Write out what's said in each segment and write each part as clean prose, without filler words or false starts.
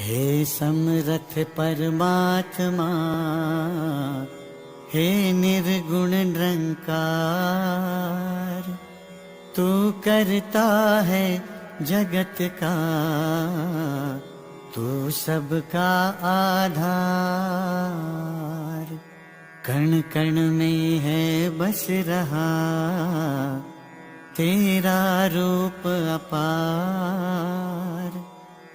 हे समरथ परमात्मा, हे निर्गुण निरंकार, तू करता है जगत का, तू सबका आधार। कण कण में है बस रहा तेरा रूप अपार।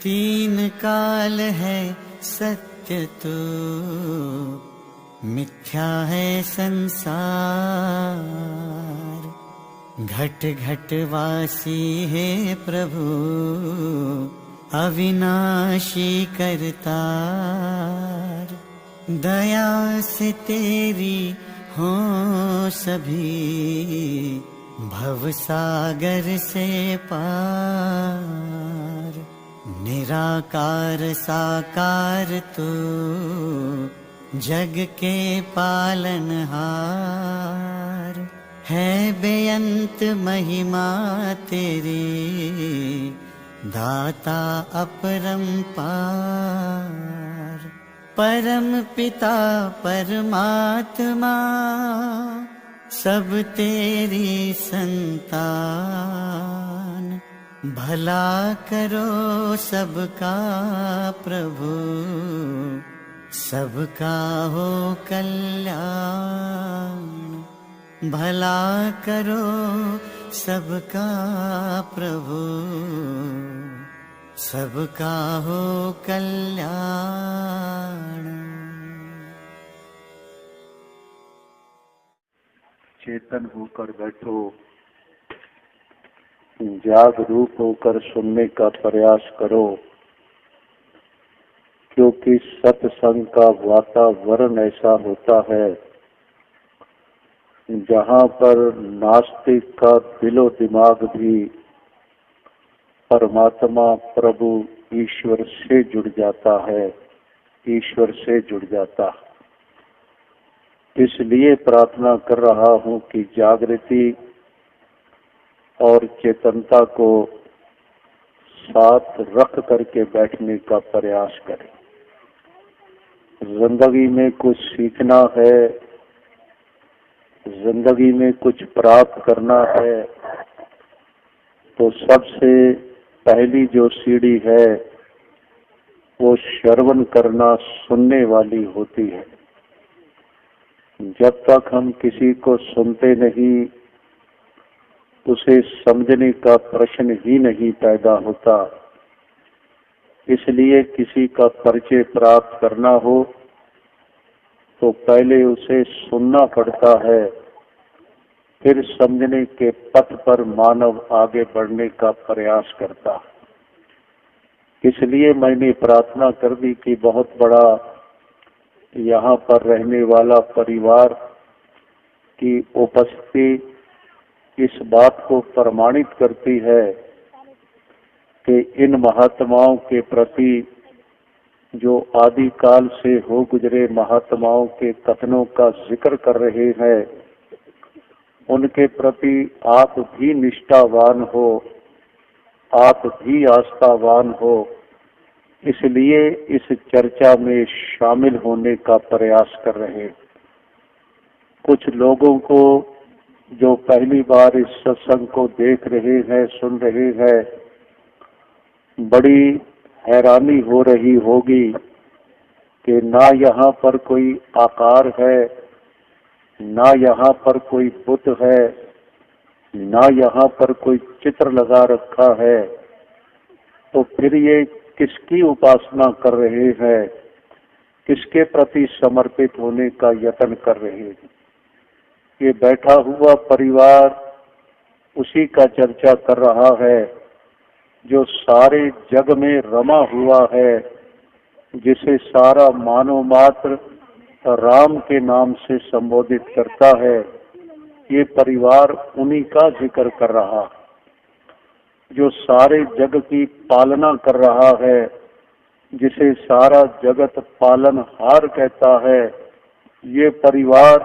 तीन काल है सत्य तू, मिथ्या है संसार। घट घट वासी है प्रभु, अविनाशी करतार। दया से तेरी हो सभी, भवसागर से पार। निराकार साकार तू, जग के पालनहार। है बेअंत महिमा तेरी, दाता अपरंपार। परम पिता परमात्मा, सब तेरी संतान। भला करो सबका प्रभु, सबका हो कल्याण। भला करो सबका प्रभु, सबका हो कल्याण। चेतन होकर बैठो, जागरूक होकर सुनने का प्रयास करो, क्योंकि सत्संग का वातावरण ऐसा होता है जहाँ पर नास्तिक का दिलो दिमाग भी परमात्मा प्रभु ईश्वर से जुड़ जाता है, ईश्वर से जुड़ जाता है। इसलिए प्रार्थना कर रहा हूँ कि जागृति और चेतनता को साथ रख करके बैठने का प्रयास करें। जिंदगी में कुछ सीखना है, जिंदगी में कुछ प्राप्त करना है, तो सबसे पहली जो सीढ़ी है वो श्रवण करना, सुनने वाली होती है। जब तक हम किसी को सुनते नहीं, उसे समझने का प्रश्न ही नहीं पैदा होता। इसलिए किसी का परिचय प्राप्त करना हो तो पहले उसे सुनना पड़ता है, फिर समझने के पथ पर मानव आगे बढ़ने का प्रयास करता। इसलिए मैंने प्रार्थना कर दी कि बहुत बड़ा यहाँ पर रहने वाला परिवार की उपस्थिति इस बात को प्रमाणित करती है कि इन महात्माओं के प्रति, जो आदि काल से हो गुजरे महात्माओं के कथनों का जिक्र कर रहे हैं, उनके प्रति आप भी निष्ठावान हो, आप भी आस्थावान हो। इसलिए इस चर्चा में शामिल होने का प्रयास कर रहे हैं। कुछ लोगों को जो पहली बार इस सत्संग को देख रहे हैं, सुन रहे हैं, बड़ी हैरानी हो रही होगी कि ना यहाँ पर कोई आकार है, ना यहाँ पर कोई बुत है, ना यहाँ पर कोई चित्र लगा रखा है। तो फिर ये किसकी उपासना कर रहे हैं, किसके प्रति समर्पित होने का यत्न कर रहे हैं? ये बैठा हुआ परिवार उसी का चर्चा कर रहा है जो सारे जग में रमा हुआ है, जिसे सारा मानव मात्र राम के नाम से संबोधित करता है। ये परिवार उन्हीं का जिक्र कर रहा, जो सारे जग की पालना कर रहा है, जिसे सारा जगत पालनहार कहता है। ये परिवार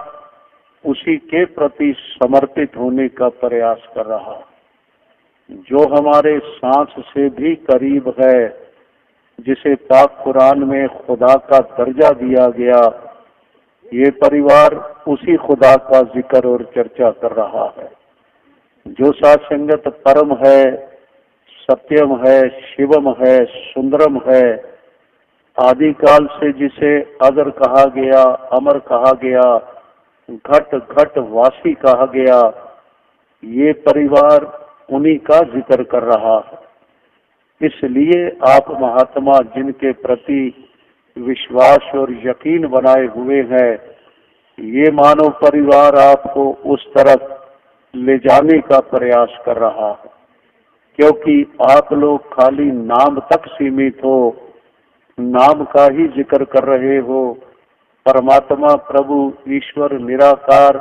उसी के प्रति समर्पित होने का प्रयास कर रहा, जो हमारे सांस से भी करीब है, जिसे पाक कुरान में खुदा का दर्जा दिया गया, ये परिवार उसी खुदा का जिक्र और चर्चा कर रहा है जो साथ संगत परम है, सत्यम है, शिवम है, सुंदरम है, आदिकाल से जिसे अगर कहा गया, अमर कहा गया, घट घट वासी कहा गया। ये परिवार उन्हीं का जिक्र कर रहा है। इसलिए आप महात्मा जिनके प्रति विश्वास और यकीन बनाए हुए हैं, ये मानव परिवार आपको उस तरफ ले जाने का प्रयास कर रहा है, क्योंकि आप लोग खाली नाम तक सीमित हो, नाम का ही जिक्र कर रहे हो। परमात्मा प्रभु ईश्वर निराकार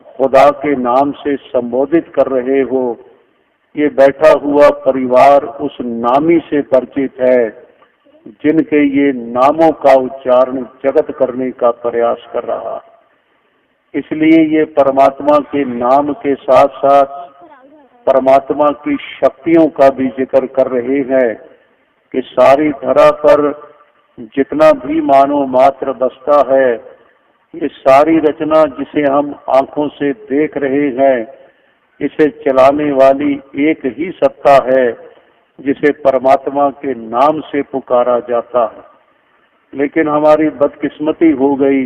खुदा के नाम से संबोधित कर रहे हो। ये बैठा हुआ परिवार उस नामी से परिचित है जिनके ये नामों का उच्चारण जगत करने का प्रयास कर रहा है। इसलिए ये परमात्मा के नाम के साथ साथ परमात्मा की शक्तियों का भी जिक्र कर रहे हैं कि सारी धरा पर जितना भी मानव मात्र बसता है, ये सारी रचना जिसे हम आंखों से देख रहे हैं, इसे चलाने वाली एक ही सत्ता है जिसे परमात्मा के नाम से पुकारा जाता है। लेकिन हमारी बदकिस्मती हो गई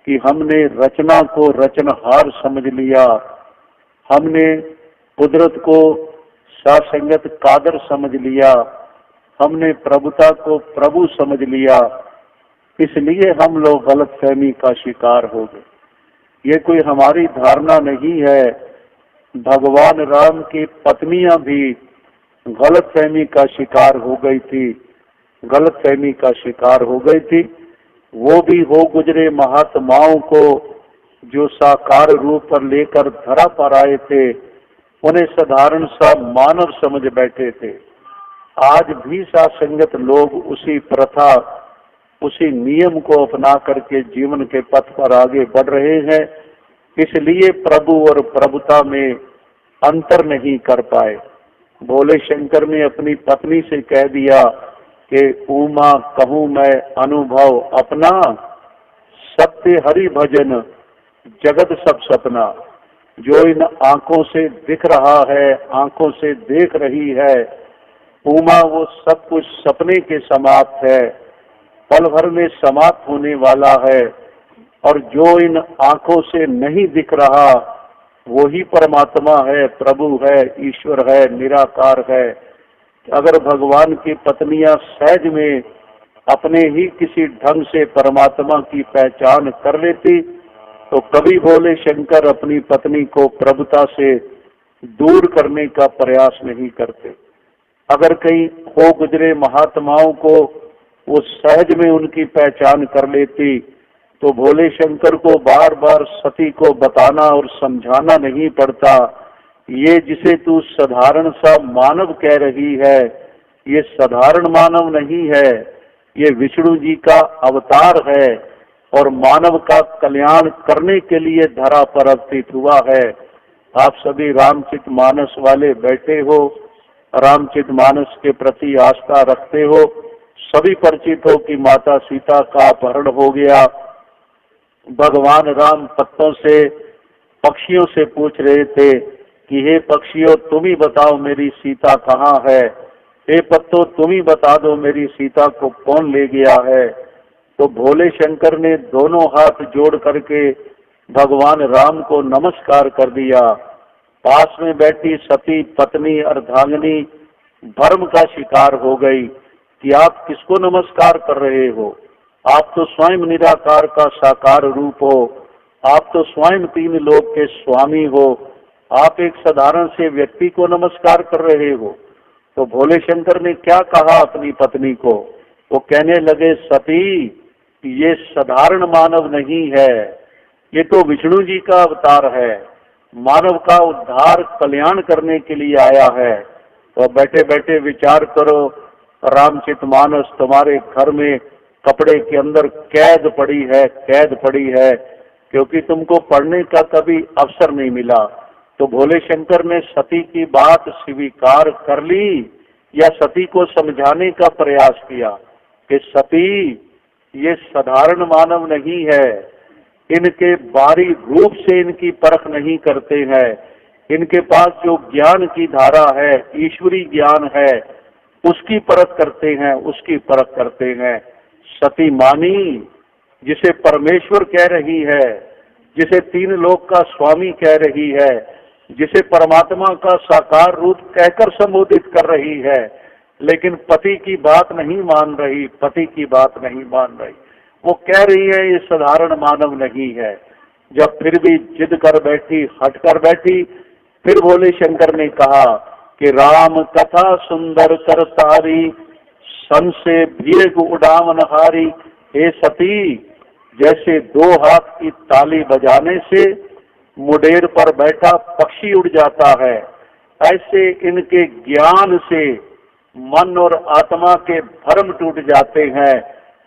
कि हमने रचना को रचनहार समझ लिया, हमने कुदरत को सासंगत कादर समझ लिया, हमने प्रभुता को प्रभु समझ लिया। इसलिए हम लोग गलतफहमी का शिकार हो गए। ये कोई हमारी धारणा नहीं है। भगवान राम की पत्नियां भी गलतफहमी का शिकार हो गई थी, गलतफहमी का शिकार हो गई थी। वो भी हो गुजरे महात्माओं को जो साकार रूप पर लेकर धरा पर आए थे, उन्हें साधारण सा मानव समझ बैठे थे। आज भी सासंगत लोग उसी प्रथा, उसी नियम को अपना करके जीवन के पथ पर आगे बढ़ रहे हैं। इसलिए प्रभु और प्रभुता में अंतर नहीं कर पाए। भोले शंकर ने अपनी पत्नी से कह दिया कि उमा कहूँ मैं अनुभव अपना, सत्य हरि भजन जगत सब सपना। जो इन आंखों से दिख रहा है, आंखों से देख रही है, उमा वो सब कुछ सपने के समाप्त है, पल भर में समाप्त होने वाला है। और जो इन आंखों से नहीं दिख रहा, वो ही परमात्मा है, प्रभु है, ईश्वर है, निराकार है। अगर भगवान की पत्नियां सहज में अपने ही किसी ढंग से परमात्मा की पहचान कर लेती, तो कभी भोले शंकर अपनी पत्नी को प्रभुता से दूर करने का प्रयास नहीं करते। अगर कहीं हो गुजरे महात्माओं को वो सहज में उनकी पहचान कर लेती, तो भोले शंकर को बार बार सती को बताना और समझाना नहीं पड़ता। ये जिसे तू साधारण सा मानव कह रही है, ये साधारण मानव नहीं है, ये विष्णु जी का अवतार है और मानव का कल्याण करने के लिए धरा पर अवतरित हुआ है। आप सभी रामचित मानस वाले बैठे हो, रामचित मानस के प्रति आस्था रखते हो, सभी परिचित हो कि माता सीता का अपहरण हो गया। भगवान राम पत्तों से, पक्षियों से पूछ रहे थे कि हे पक्षियों तुम ही बताओ मेरी सीता कहाँ है, हे पत्तों तुम ही बता दो मेरी सीता को कौन ले गया है। तो भोले शंकर ने दोनों हाथ जोड़ करके भगवान राम को नमस्कार कर दिया। पास में बैठी सती पत्नी अर्धांगिनी भ्रम का शिकार हो गई कि आप किसको नमस्कार कर रहे हो, आप तो स्वयं निराकार का साकार रूप हो, आप तो स्वयं तीन लोक के स्वामी हो, आप एक साधारण से व्यक्ति को नमस्कार कर रहे हो। तो भोले शंकर ने क्या कहा अपनी पत्नी को, वो कहने लगे सती ये साधारण मानव नहीं है, ये तो विष्णु जी का अवतार है, मानव का उद्धार कल्याण करने के लिए आया है। तो बैठे बैठे विचार करो, रामचरितमानस तुम्हारे घर में कपड़े के अंदर कैद पड़ी है, कैद पड़ी है, क्योंकि तुमको पढ़ने का कभी अवसर नहीं मिला। तो भोले शंकर ने सती की बात स्वीकार कर ली या सती को समझाने का प्रयास किया कि सती ये साधारण मानव नहीं है, इनके बाहरी रूप से इनकी परख नहीं करते हैं, इनके पास जो ज्ञान की धारा है, ईश्वरी ज्ञान है, उसकी परख करते हैं, उसकी परख करते हैं। सती मानी, जिसे परमेश्वर कह रही है, जिसे तीन लोक का स्वामी कह रही है, जिसे परमात्मा का साकार रूप कहकर संबोधित कर रही है, लेकिन पति की बात नहीं मान रही, पति की बात नहीं मान रही। वो कह रही है ये साधारण मानव नहीं है। जब फिर भी जिद कर बैठी, हट कर बैठी, फिर भोले शंकर ने कहा कि राम कथा सुंदर कर तारी, सन से भेग उड़ावन हारी। हे सती, जैसे दो हाथ की ताली बजाने से मुडेर पर बैठा पक्षी उड़ जाता है, ऐसे इनके ज्ञान से मन और आत्मा के भ्रम टूट जाते हैं,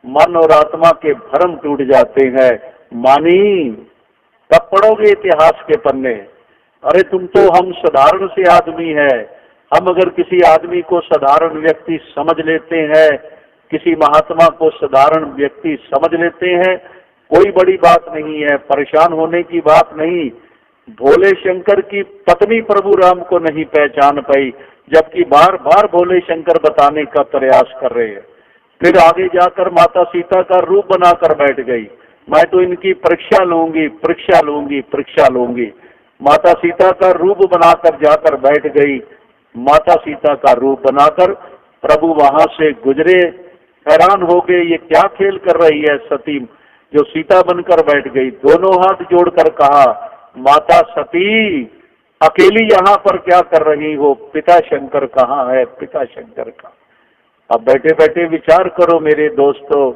मन और आत्मा के भ्रम टूट जाते हैं। मानी, तब पढ़ोगे इतिहास के पन्ने। अरे तुम तो हम साधारण से आदमी है, हम अगर किसी आदमी को साधारण व्यक्ति समझ लेते हैं, किसी महात्मा को साधारण व्यक्ति समझ लेते हैं, कोई बड़ी बात नहीं है, परेशान होने की बात नहीं। भोले शंकर की पत्नी प्रभु राम को नहीं पहचान पाई, जबकि बार बार भोले शंकर बताने का प्रयास कर रहे हैं। फिर आगे जाकर माता सीता का रूप बनाकर बैठ गई, मैं तो इनकी परीक्षा लूंगी, परीक्षा लूंगी, परीक्षा लूंगी। माता सीता का रूप बनाकर जाकर बैठ गई। माता सीता का रूप बनाकर प्रभु वहां से गुजरे, हैरान हो गए, ये क्या खेल कर रही है सती, जो सीता बनकर बैठ गई। दोनों हाथ जोड़कर कहा, माता सती, अकेली यहाँ पर क्या कर रही हो, पिता शंकर कहाँ है, पिता शंकर का। अब बैठे बैठे विचार करो मेरे दोस्तों,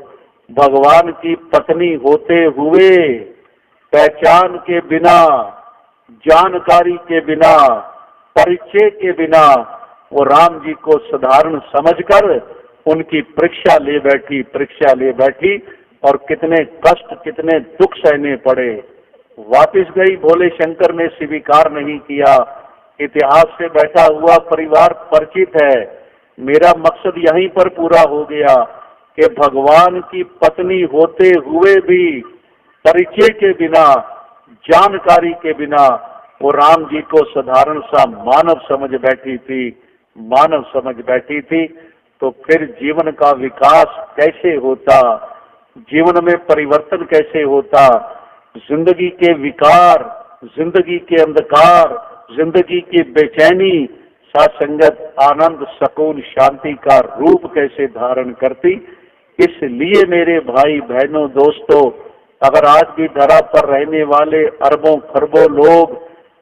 भगवान की पत्नी होते हुए पहचान के बिना, जानकारी के बिना, परिचय के बिना वो राम जी को साधारण समझकर उनकी परीक्षा ले बैठी, परीक्षा ले बैठी, और कितने कष्ट, कितने दुख सहने पड़े। वापिस गई, भोले शंकर ने स्वीकार नहीं किया। इतिहास से बैठा हुआ परिवार परिचित है। मेरा मकसद यहीं पर पूरा हो गया कि भगवान की पत्नी होते हुए भी परिचय के बिना, जानकारी के बिना वो राम जी को साधारण सा मानव समझ बैठी थी, मानव समझ बैठी थी। तो फिर जीवन का विकास कैसे होता, जीवन में परिवर्तन कैसे होता, जिंदगी के विकार, जिंदगी के अंधकार, जिंदगी की बेचैनी साथ संगत आनंद, सुकून, शांति का रूप कैसे धारण करती। इसलिए मेरे भाई बहनों दोस्तों, अगर आज भी धरा पर रहने वाले अरबों खरबों लोग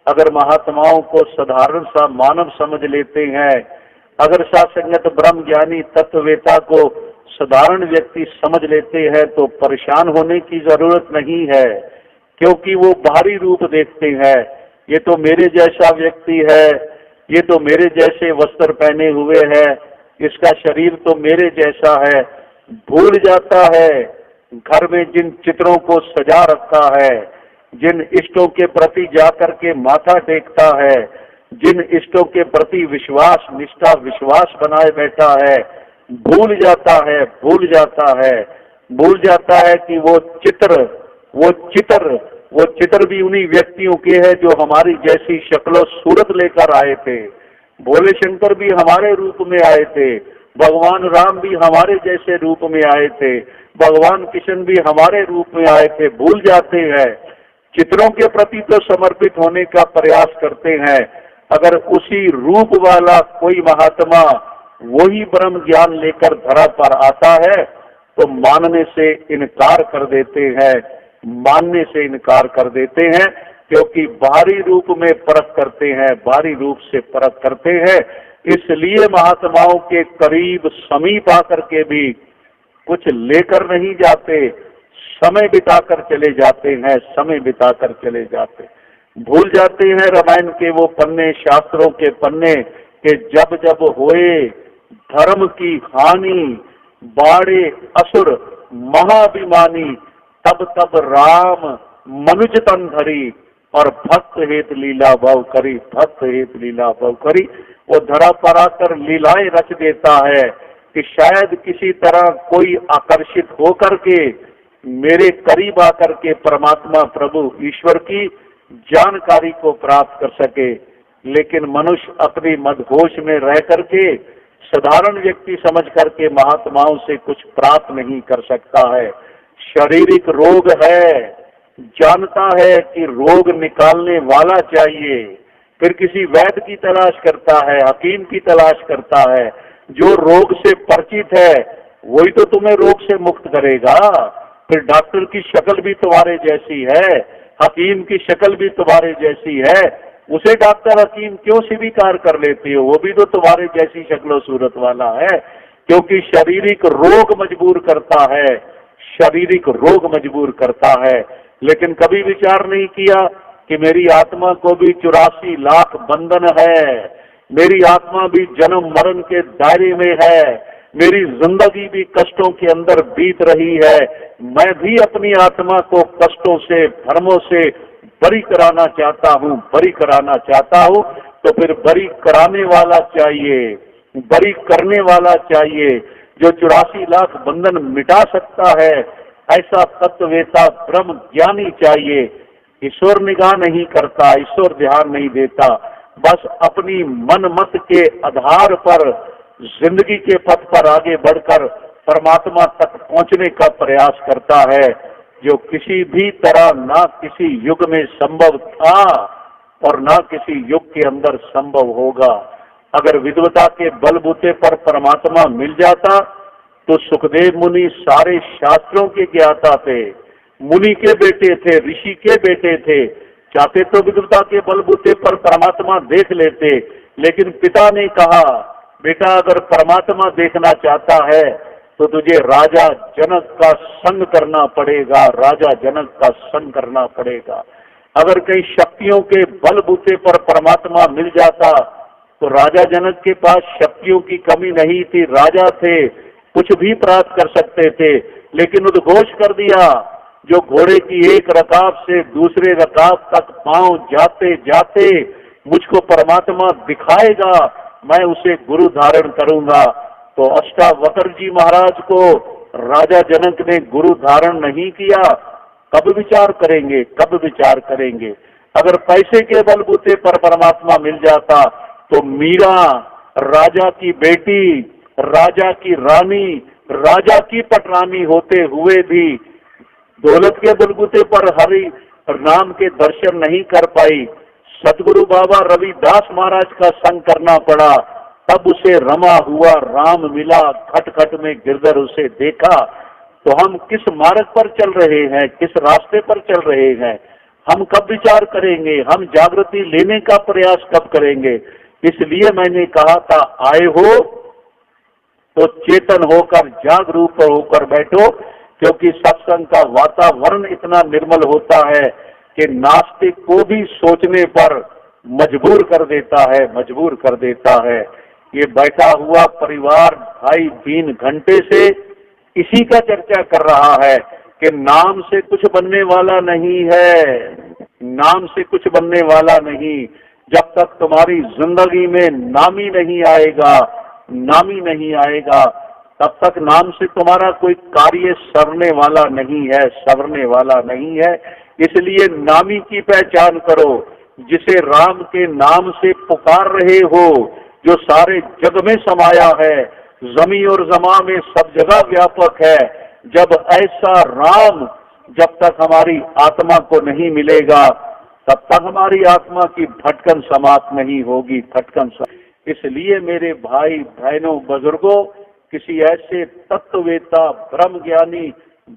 अगर महात्माओं को साधारण सा मानव समझ लेते हैं, अगर साथ संगत ब्रह्म ज्ञानी तत्ववेता को साधारण व्यक्ति समझ लेते हैं, तो परेशान होने की जरूरत नहीं है, क्योंकि वो बाहरी रूप देखते हैं। ये तो मेरे जैसा व्यक्ति है, ये तो मेरे जैसे वस्त्र पहने हुए है, इसका शरीर तो मेरे जैसा है। भूल जाता है घर में जिन चित्रों को सजा रखा है, जिन इष्टों के प्रति जाकर के माथा टेकता है, जिन इष्टों के प्रति विश्वास, निष्ठा, विश्वास बनाए बैठा है, भूल जाता है, भूल जाता है, भूल जाता है कि वो चित्र भी उन्हीं व्यक्तियों के हैं जो हमारी जैसी शक्लो सूरत लेकर आए थे। भोले शंकर भी हमारे रूप में आए थे, भगवान राम भी हमारे जैसे रूप में आए थे, भगवान कृष्ण भी हमारे रूप में आए थे। भूल जाते हैं, चित्रों के प्रति तो समर्पित होने का प्रयास करते हैं। अगर उसी रूप वाला कोई महात्मा वही ब्रह्म ज्ञान लेकर धरा पर आता है तो मानने से इनकार कर देते हैं, मानने से इनकार कर देते हैं, क्योंकि बाहरी रूप में परख करते हैं, बाहरी रूप से परख करते हैं। इसलिए महात्माओं के करीब समीप आकर के भी कुछ लेकर नहीं जाते, समय बिताकर चले जाते हैं, समय बिताकर चले जाते। भूल जाते हैं रामायण के वो पन्ने, शास्त्रों के पन्ने, कि जब जब होए धर्म की हानि, बाड़े असुर महाभिमानी, तब तब राम मनुज तन धरी और भक्त हेत लीला भव करी, भक्त हेत लीला भव करी। वो धरा पर आकर लीलाएं रच देता है कि शायद किसी तरह कोई आकर्षित होकर के मेरे करीब आकर के परमात्मा प्रभु ईश्वर की जानकारी को प्राप्त कर सके। लेकिन मनुष्य अपनी मदहोश में रह करके साधारण व्यक्ति समझ करके महात्माओं से कुछ प्राप्त नहीं कर सकता है। शारीरिक रोग है, जानता है कि रोग निकालने वाला चाहिए, फिर किसी वैद्य की तलाश करता है, हकीम की तलाश करता है। जो रोग से परिचित है वही तो तुम्हें रोग से मुक्त करेगा। फिर डॉक्टर की शक्ल भी तुम्हारे जैसी है, हकीम की शक्ल भी तुम्हारे जैसी है, उसे डॉक्टर हकीम क्यों स्वीकार कर लेते हो? वो भी तो तुम्हारे जैसी शक्लो सूरत वाला है। क्योंकि शारीरिक रोग मजबूर करता है, शारीरिक रोग मजबूर करता है। लेकिन कभी विचार नहीं किया कि मेरी आत्मा को भी 84 लाख बंधन है, मेरी आत्मा भी जन्म मरण के दायरे में है, मेरी जिंदगी भी कष्टों के अंदर बीत रही है। मैं भी अपनी आत्मा को कष्टों से, भ्रमों से बरी कराना चाहता हूँ, बरी कराना चाहता हूँ। तो फिर बरी कराने वाला चाहिए, बरी करने वाला चाहिए, जो 84 लाख बंधन मिटा सकता है। ऐसा तत्ववेता ब्रह्म ज्ञानी चाहिए। ईश्वर निगाह नहीं करता, ईश्वर ध्यान नहीं देता, बस अपनी मन मत के आधार पर जिंदगी के पथ पर आगे बढ़कर परमात्मा तक पहुंचने का प्रयास करता है, जो किसी भी तरह ना किसी युग में संभव था और ना किसी युग के अंदर संभव होगा। अगर विद्वता के बलबूते पर परमात्मा मिल जाता तो सुखदेव मुनि सारे शास्त्रों के ज्ञाता थे, मुनि के बेटे थे, ऋषि के बेटे थे। चाहते तो विद्वता के बलबूते पर परमात्मा देख लेते, लेकिन पिता ने कहा, बेटा अगर परमात्मा देखना चाहता है तो तुझे राजा जनक का संग करना पड़ेगा, राजा जनक का संग करना पड़ेगा। अगर कई शक्तियों के बलबूते पर परमात्मा मिल जाता तो राजा जनक के पास शक्तियों की कमी नहीं थी, राजा थे, कुछ भी प्राप्त कर सकते थे। लेकिन उद्घोष कर दिया, जो घोड़े की एक रकाब से दूसरे रकाब तक पांव जाते जाते मुझको परमात्मा दिखाएगा, मैं उसे गुरु धारण करूंगा। तो अष्टावक्र जी महाराज को राजा जनक ने गुरु धारण नहीं किया। कब विचार करेंगे, कब विचार करेंगे? अगर पैसे के बलबूते पर परमात्मा मिल जाता तो मीरा राजा की बेटी, राजा की रानी, राजा की पटरानी होते हुए भी दौलत के बलबूते पर हरि नाम के दर्शन नहीं कर पाई। सतगुरु बाबा रविदास महाराज का संग करना पड़ा, तब उसे रमा हुआ राम मिला, खट खट में गिरधर उसे देखा। तो हम किस मार्ग पर चल रहे हैं, किस रास्ते पर चल रहे हैं? हम कब विचार करेंगे? हम जागृति लेने का प्रयास कब करेंगे? इसलिए मैंने कहा था, आए हो तो चेतन होकर, जागरूक होकर बैठो, क्योंकि सत्संग का वातावरण इतना निर्मल होता है कि नास्तिक को भी सोचने पर मजबूर कर देता है, मजबूर कर देता है। ये बैठा हुआ परिवार 2.5-3 घंटे से इसी का चर्चा कर रहा है कि नाम से कुछ बनने वाला नहीं है, नाम से कुछ बनने वाला नहीं। जब तक तुम्हारी जिंदगी में नामी नहीं आएगा, नामी नहीं आएगा, तब तक नाम से तुम्हारा कोई कार्य सरने वाला नहीं है, सरने वाला नहीं है। इसलिए नामी की पहचान करो, जिसे राम के नाम से पुकार रहे हो, जो सारे जग में समाया है, जमी और जमा में सब जगह व्यापक है। जब ऐसा राम जब तक हमारी आत्मा को नहीं मिलेगा, तब तक हमारी आत्मा की भटकन समाप्त नहीं होगी, भटकन। इसलिए मेरे भाई बहनों बुजुर्गों, किसी ऐसे तत्ववेता, ब्रह्म ज्ञानी,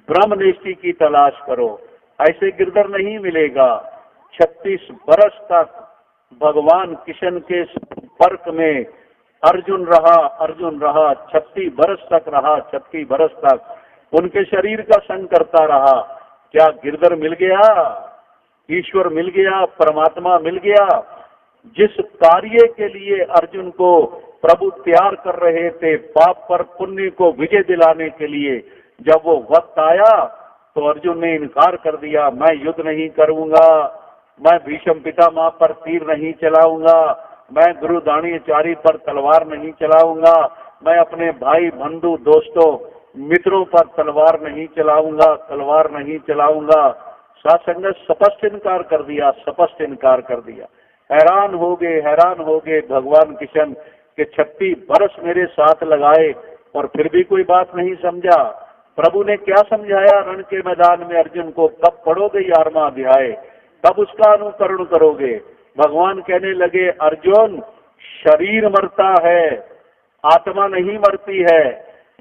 ब्रह्मनिष्ठी की तलाश करो। ऐसे गिरधर नहीं मिलेगा। 36 बरस तक भगवान किशन के संपर्क में अर्जुन रहा, अर्जुन रहा, 36 बरस तक रहा, 36 बरस तक उनके शरीर का संग करता रहा। क्या गिरधर मिल गया? ईश्वर मिल गया, परमात्मा मिल गया। जिस कार्य के लिए अर्जुन को प्रभु तैयार कर रहे थे, पाप पर पुण्य को विजय दिलाने के लिए, जब वो वक्त आया तो अर्जुन ने इनकार कर दिया, मैं युद्ध नहीं करूंगा, मैं भीष्म पितामह पर तीर नहीं चलाऊंगा, मैं गुरु दाणीचारी पर तलवार नहीं चलाऊंगा, मैं अपने भाई बंधु दोस्तों मित्रों पर तलवार नहीं चलाऊंगा, तलवार नहीं चलाऊंगा। साथ संगत स्पष्ट इनकार कर दिया, स्पष्ट इनकार कर दिया। हैरान हो गए भगवान किशन के 36 बरस मेरे साथ लगाए और फिर भी कोई बात नहीं समझा। प्रभु ने क्या समझाया रण के मैदान में अर्जुन को, कब पढ़ोगे 11वां अध्याय, कब उसका अनुकरण करोगे। भगवान कहने लगे अर्जुन शरीर मरता है, आत्मा नहीं मरती है।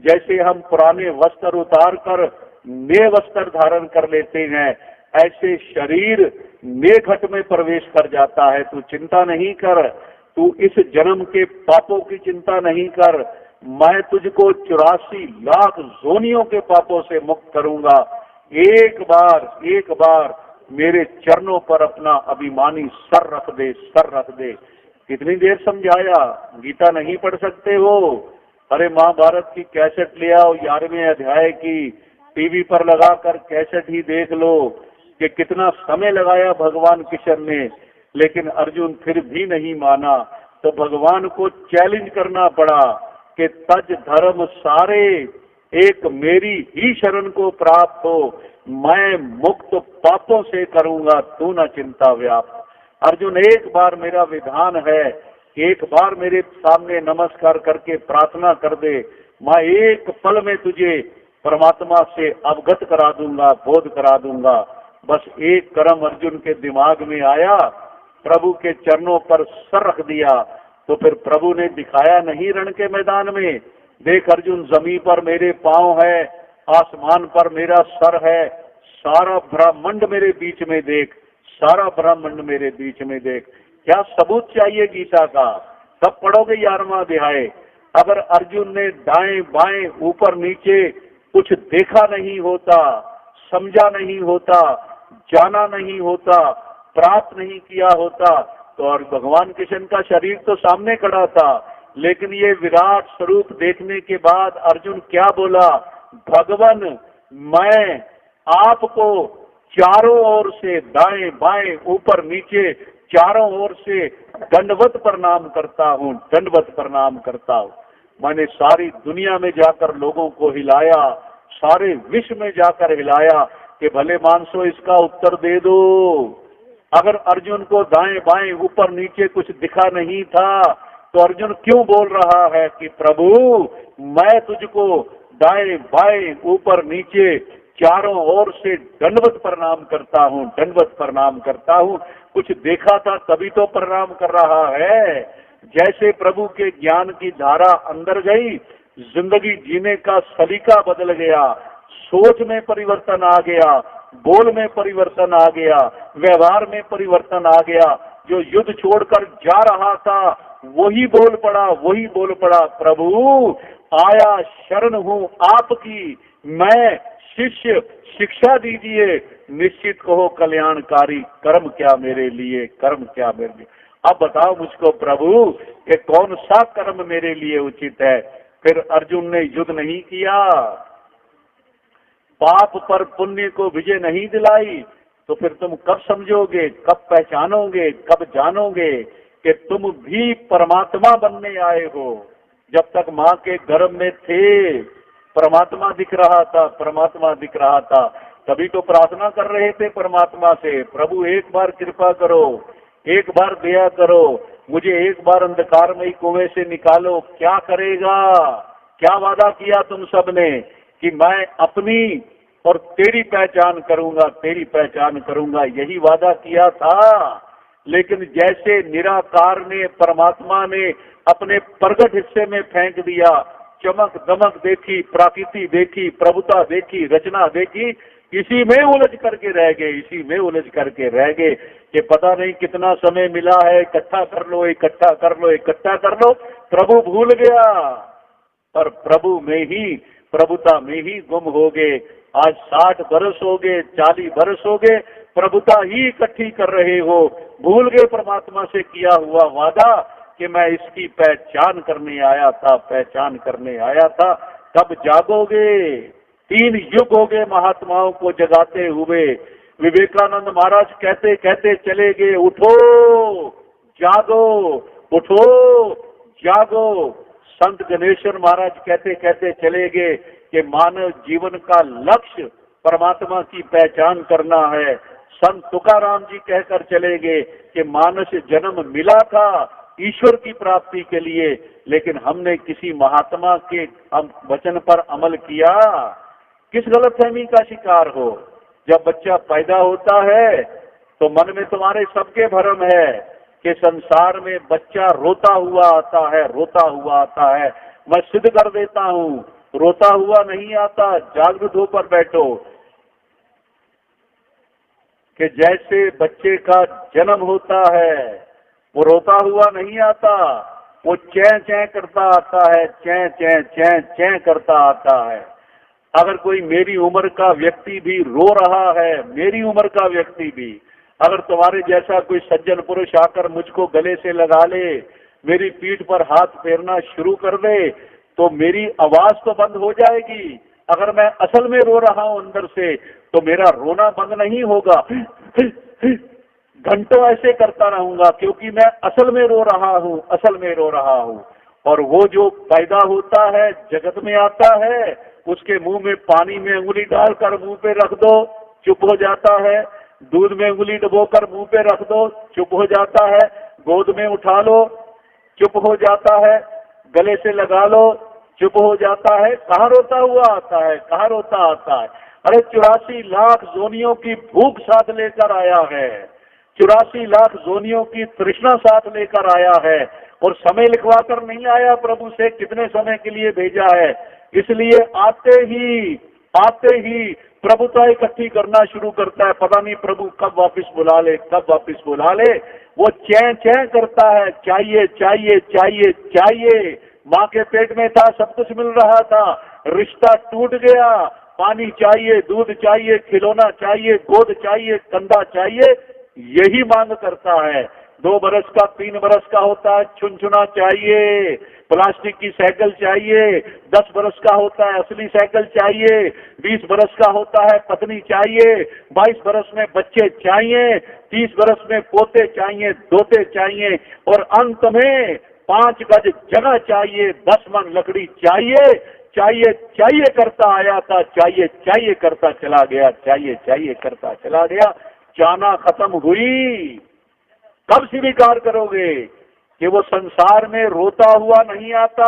जैसे हम पुराने वस्त्र उतार कर नए वस्त्र धारण कर लेते हैं, ऐसे शरीर नए घट में प्रवेश कर जाता है। तू चिंता नहीं कर, तू इस जन्म के पापों की चिंता नहीं कर, मैं तुझको 84 लाख जोनियों के पापों से मुक्त करूंगा। एक बार मेरे चरणों पर अपना अभिमानी सर रख दे, सर रख दे। कितनी देर समझाया, गीता नहीं पढ़ सकते हो? अरे महाभारत की कैसेट ले आओ, 11वें अध्याय की टीवी पर लगाकर कैसेट ही देख लो कि कितना समय लगाया भगवान किशन ने। लेकिन अर्जुन फिर भी नहीं माना, तो भगवान को चैलेंज करना पड़ा कि तज धर्म सारे एक मेरी ही शरण को प्राप्त हो, मैं मुक्त पापों से करूंगा, तू न चिंता व्याप। अर्जुन एक बार मेरा विधान है, एक बार मेरे सामने नमस्कार करके प्रार्थना कर दे, मैं एक पल में तुझे परमात्मा से अवगत करा दूंगा, बोध करा दूंगा। बस एक कर्म अर्जुन के दिमाग में आया, प्रभु के चरणों पर सर रख दिया, तो फिर प्रभु ने दिखाया नहीं रण के मैदान में, देख अर्जुन जमीन पर मेरे पांव है, आसमान पर मेरा सर है, सारा ब्रह्मांड मेरे बीच में देख, सारा ब्रह्मांड मेरे बीच में देख। क्या सबूत चाहिए गीता का? कब पढ़ोगे 11वां अध्याय? अगर अर्जुन ने दाएं बाएं ऊपर नीचे कुछ देखा नहीं होता, समझा नहीं होता, जाना नहीं होता, प्राप्त नहीं किया होता, तो और भगवान कृष्ण का शरीर तो सामने खड़ा था। लेकिन ये विराट स्वरूप देखने के बाद अर्जुन क्या बोला, भगवान मैं आपको चारों ओर से दाएं बाएं ऊपर नीचे चारों ओर से दंडवत प्रणाम करता हूँ, दंडवत प्रणाम करता हूँ। मैंने सारी दुनिया में जाकर लोगों को हिलाया, सारे विश्व में जाकर हिलाया कि भले मानसो इसका उत्तर दे दो। अगर अर्जुन को दाएं बाएं ऊपर नीचे कुछ दिखा नहीं था, तो अर्जुन क्यों बोल रहा है कि प्रभु मैं तुझको दाएं बाएं ऊपर नीचे चारों ओर से दंडवत प्रणाम करता हूँ, दंडवत प्रणाम करता हूँ। कुछ देखा था तभी तो प्रणाम कर रहा है। जैसे प्रभु के ज्ञान की धारा अंदर गई, जिंदगी जीने का सलीका बदल गया, सोच में परिवर्तन आ गया, बोल में परिवर्तन आ गया, व्यवहार में परिवर्तन आ गया। जो युद्ध छोड़कर जा रहा था वही बोल पड़ा, वही बोल पड़ा, प्रभु आया शरण हूँ आपकी, मैं शिष्य, शिक्षा दीजिए, निश्चित कहो कल्याणकारी, कर्म क्या मेरे लिए, कर्म क्या मेरे लिए। अब बताओ मुझको प्रभु कि कौन सा कर्म मेरे लिए उचित है। फिर अर्जुन ने युद्ध नहीं किया, पाप पर पुण्य को विजय नहीं दिलाई, तो फिर तुम कब समझोगे, कब पहचानोगे, कब जानोगे कि तुम भी परमात्मा बनने आए हो। जब तक माँ के गर्भ में थे परमात्मा दिख रहा था, परमात्मा दिख रहा था, तभी तो प्रार्थना कर रहे थे परमात्मा से, प्रभु एक बार कृपा करो, एक बार दया करो, मुझे एक बार अंधकारमयी कुएं से निकालो। क्या करेगा, क्या वादा किया तुम सबने कि मैं अपनी और तेरी पहचान करूंगा, तेरी पहचान करूंगा, यही वादा किया था। लेकिन जैसे निराकार ने, परमात्मा ने अपने प्रगट हिस्से में फेंक दिया, चमक दमक देखी, प्राकृति देखी, प्रभुता देखी, रचना देखी, इसी में उलझ करके रह गए, इसी में उलझ करके रह गए कि पता नहीं कितना समय मिला है, इकट्ठा कर लो, इकट्ठा कर लो, इकट्ठा कर लो। प्रभु भूल गया, पर प्रभु में ही, प्रभुता में ही गुम हो गए। आज 60 बरस हो गए, 40 बरस हो गए, प्रभुता ही इकट्ठी कर रहे हो, भूल गए परमात्मा से किया हुआ वादा कि मैं इसकी पहचान करने आया था, पहचान करने आया था। कब जागोगे? 3 युग हो गए महात्माओं को जगाते हुए। विवेकानंद महाराज कहते कहते चले गए, उठो, जागो, उठो, जागो। संत गणेश्वर महाराज कहते कहते चले गए कि मानव जीवन का लक्ष्य परमात्मा की पहचान करना है। संत तुकाराम जी कहकर चले गए कि मानस जन्म मिला था ईश्वर की प्राप्ति के लिए, लेकिन हमने किसी महात्मा के वचन पर अमल किया। किस गलतफहमी का शिकार हो? जब बच्चा पैदा होता है तो मन में तुम्हारे सबके भ्रम है कि संसार में बच्चा रोता हुआ आता है, रोता हुआ आता है। मैं सिद्ध कर देता हूं, रोता हुआ नहीं आता। जागृत होकर बैठो कि जैसे बच्चे का जन्म होता है वो रोता हुआ नहीं आता, वो चैं चैं करता आता है, चैं चैं चैं चैं करता आता है। अगर कोई मेरी उम्र का व्यक्ति भी रो रहा है, मेरी उम्र का व्यक्ति भी, अगर तुम्हारे जैसा कोई सज्जन पुरुष आकर मुझको गले से लगा ले, मेरी पीठ पर हाथ फेरना शुरू कर दे, तो मेरी आवाज तो बंद हो जाएगी। अगर मैं असल में रो रहा हूं अंदर से, तो मेरा रोना बंद नहीं होगा। घंटों ऐसे करता रहूंगा, क्योंकि मैं असल में रो रहा हूं, असल में रो रहा हूं। और वो जो पैदा होता है, जगत में आता है, उसके मुंह में पानी में उंगली डालकर मुंह पे रख दो, चुप हो जाता है। दूध में उंगली डुबोकर मुंह पे रख दो, चुप हो जाता है। गोद में उठा लो, चुप हो जाता है। गले से लगा लो, चुप हो जाता है। कहाँ रोता हुआ आता है, कहाँ रोता आता है? अरे 84 लाख जोनियों की भूख साथ लेकर आया है, 84 लाख जोनियों की तृष्णा साथ लेकर आया है। और समय लिखवा कर नहीं आया प्रभु से कितने समय के लिए भेजा है। इसलिए आते ही प्रभुता इकट्ठी करना शुरू करता है। पता नहीं प्रभु कब वापस बुला ले, कब वापस बुला ले। वो चैं चैं करता है, चाहिए चाहिए चाहिए चाहिए। माँ के पेट में था, सब कुछ मिल रहा था, रिश्ता टूट गया। पानी चाहिए, दूध चाहिए, खिलौना चाहिए, गोद चाहिए, कंधा चाहिए, यही मांग करता है। 2 बरस का 3 बरस का होता है, चुनचुना चाहिए, प्लास्टिक की साइकिल चाहिए। 10 बरस का होता है, असली साइकिल चाहिए। 20 बरस का होता है, पत्नी चाहिए। 22 बरस में बच्चे चाहिए। 30 बरस में पोते चाहिए, दोते चाहिए। और अंत में 5 गज जगह चाहिए, 10 मन लकड़ी चाहिए। चाहिए चाहिए करता आया था, चाहिए चाहिए करता चला गया, चाहिए चाहिए करता चला गया। चाहना खत्म हुई। कब स्वीकार करोगे कि वो संसार में रोता हुआ नहीं आता?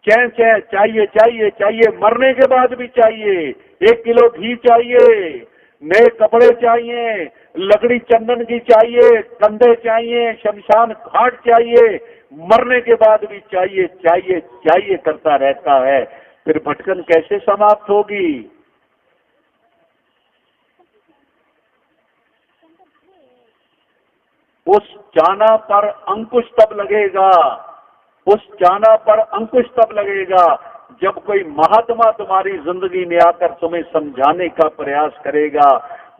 चैन चैन चाहिए चाहिए चाहिए, मरने के बाद भी चाहिए। 1 किलो घी चाहिए, नए कपड़े चाहिए, लकड़ी चंदन की चाहिए, कंधे चाहिए, शमशान घाट चाहिए, मरने के बाद भी चाहिए चाहिए चाहिए करता रहता है। फिर भटकन कैसे समाप्त होगी? उस चाना पर अंकुश तब लगेगा, उस चाना पर अंकुश तब लगेगा जब कोई महात्मा तुम्हारी जिंदगी में आकर तुम्हें समझाने का प्रयास करेगा।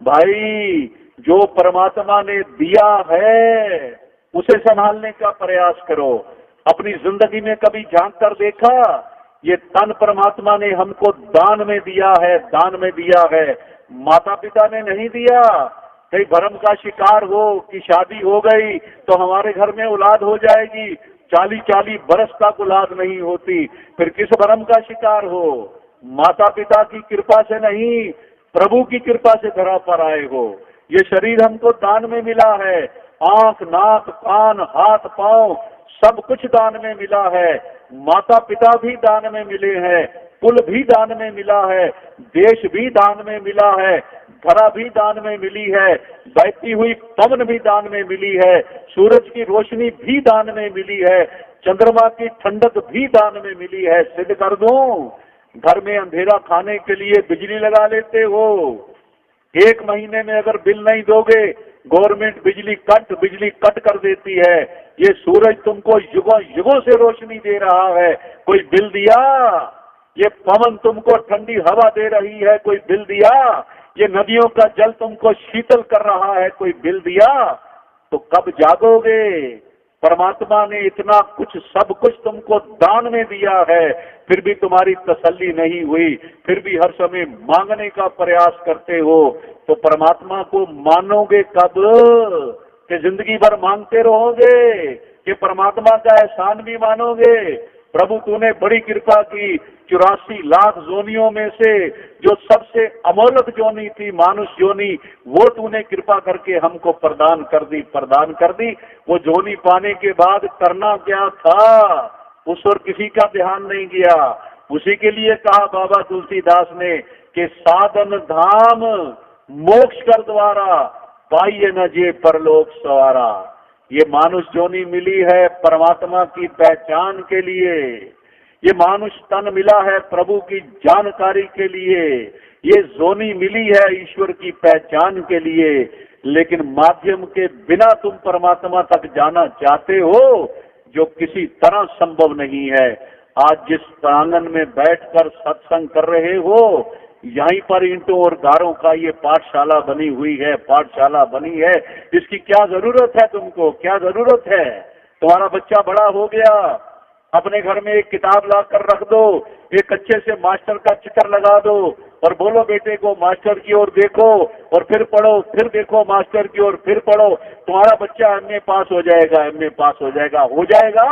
भाई, जो परमात्मा ने दिया है उसे संभालने का प्रयास करो। अपनी जिंदगी में कभी झांक कर देखा? ये तन परमात्मा ने हमको दान में दिया है, दान में दिया है, माता पिता ने नहीं दिया। कहीं भ्रम का शिकार हो कि शादी हो गई तो हमारे घर में औलाद हो जाएगी, 40-40 बरस तक औलाद नहीं होती, फिर किस भ्रम का शिकार हो? माता पिता की कृपा से नहीं, प्रभु की कृपा से धरा पर आए हो। ये शरीर हमको दान में मिला है, आंख, नाक, कान, हाथ, पांव सब कुछ दान में मिला है। माता पिता भी दान में मिले हैं, कुल भी दान में मिला है, देश भी दान में मिला है, धरा भी दान में मिली है, बहती हुई पवन भी दान में मिली है, सूरज की रोशनी भी दान में मिली है, चंद्रमा की ठंडक भी दान में मिली है। सिद्ध कर दूं, घर में अंधेरा खाने के लिए बिजली लगा लेते हो, 1 महीने में अगर बिल नहीं दोगे गवर्नमेंट बिजली कट कर देती है। ये सूरज तुमको युगों युगों से रोशनी दे रहा है, कोई बिल दिया? ये पवन तुमको ठंडी हवा दे रही है, कोई बिल दिया? ये नदियों का जल तुमको शीतल कर रहा है, कोई बिल दिया? तो कब जागोगे? परमात्मा ने इतना कुछ, सब कुछ तुमको दान में दिया है, फिर भी तुम्हारी तसल्ली नहीं हुई, फिर भी हर समय मांगने का प्रयास करते हो। तो परमात्मा को मानोगे कब? कि जिंदगी भर मांगते रहोगे? कि परमात्मा का एहसान भी मानोगे। प्रभु तूने बड़ी कृपा की, 84 लाख जोनियों में से जो सबसे अमोलक जोनी थी मानुष जोनी, वो तूने कृपा करके हमको प्रदान कर दी। वो जोनी पाने के बाद करना क्या था, उस पर किसी का ध्यान नहीं गया। उसी के लिए कहा बाबा तुलसीदास ने कि साधन धाम मोक्ष कर द्वारा, पाइए न जे परलोक सवारा। ये मानुष जोनी मिली है परमात्मा की पहचान के लिए, ये मानुष तन मिला है प्रभु की जानकारी के लिए, ये जोनी मिली है ईश्वर की पहचान के लिए। लेकिन माध्यम के बिना तुम परमात्मा तक जाना चाहते हो, जो किसी तरह संभव नहीं है। आज जिस प्रांगण में बैठकर सत्संग कर रहे हो, यहीं पर ईंटों और गारों का ये पाठशाला बनी हुई है, पाठशाला बनी है। इसकी क्या जरूरत है तुमको, क्या जरूरत है? तुम्हारा बच्चा बड़ा हो गया, अपने घर में एक किताब ला कर रख दो, एक अच्छे से मास्टर का चित्र लगा दो और बोलो बेटे को मास्टर की ओर देखो और फिर पढ़ो, फिर देखो मास्टर की ओर, फिर पढ़ो। तुम्हारा बच्चा एमए पास हो जाएगा, एमए पास हो जाएगा, हो जाएगा।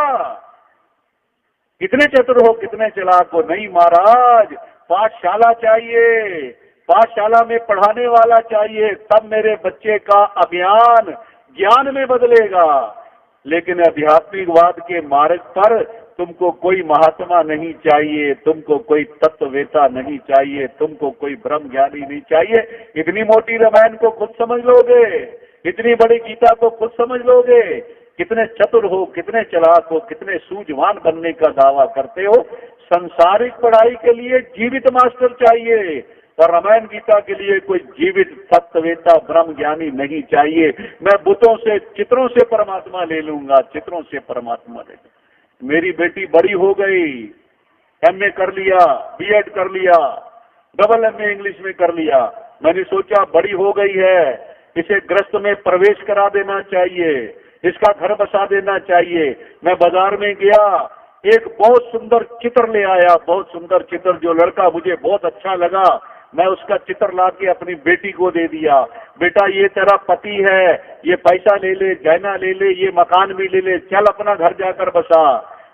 कितने चतुर हो, कितने चालाक हो। नहीं महाराज, पाठशाला चाहिए, पाठशाला में पढ़ाने वाला चाहिए, तब मेरे बच्चे का अभियान ज्ञान में बदलेगा। लेकिन आध्यात्मिकवाद के मार्ग पर तुमको कोई महात्मा नहीं चाहिए, तुमको कोई तत्ववेता नहीं चाहिए, तुमको कोई ब्रह्म ज्ञानी नहीं चाहिए। इतनी मोटी रामायण को खुद समझ लोगे, इतनी बड़ी गीता को खुद समझ लोगे। कितने चतुर हो, कितने चालाक हो, कितने सूझवान बनने का दावा करते हो। संसारिक पढ़ाई के लिए जीवित मास्टर चाहिए और रामायण गीता के लिए कोई जीवित तत्ववेता ब्रह्म ज्ञानी नहीं चाहिए। मैं बुतों से, चित्रों से परमात्मा ले लूंगा, चित्रों से परमात्मा ले लूंगा। मेरी बेटी बड़ी हो गई, एमए कर लिया, बीएड कर लिया, डबल एमए इंग्लिश में कर लिया। मैंने सोचा बड़ी हो गई है, इसे गृहस्थ में प्रवेश करा देना चाहिए, इसका घर बसा देना चाहिए। मैं बाजार में गया, एक बहुत सुंदर चित्र ले आया, बहुत सुंदर चित्र, जो लड़का मुझे बहुत अच्छा लगा। मैं उसका चित्र ला के अपनी बेटी को दे दिया। बेटा ये तेरा पति है, ये पैसा ले ले, गहना ले ले, ये मकान भी ले ले, चल अपना घर जाकर बसा।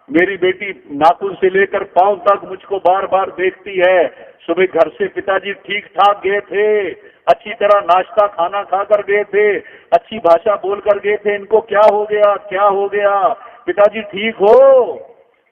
मेरी बेटी नाखून से लेकर पांव तक मुझको बार बार देखती है। सुबह घर से पिताजी ठीक ठाक गए थे, अच्छी तरह नाश्ता खाना खाकर गए थे, अच्छी भाषा बोलकर गए थे। इनको क्या हो गया, क्या हो गया? पिताजी ठीक हो?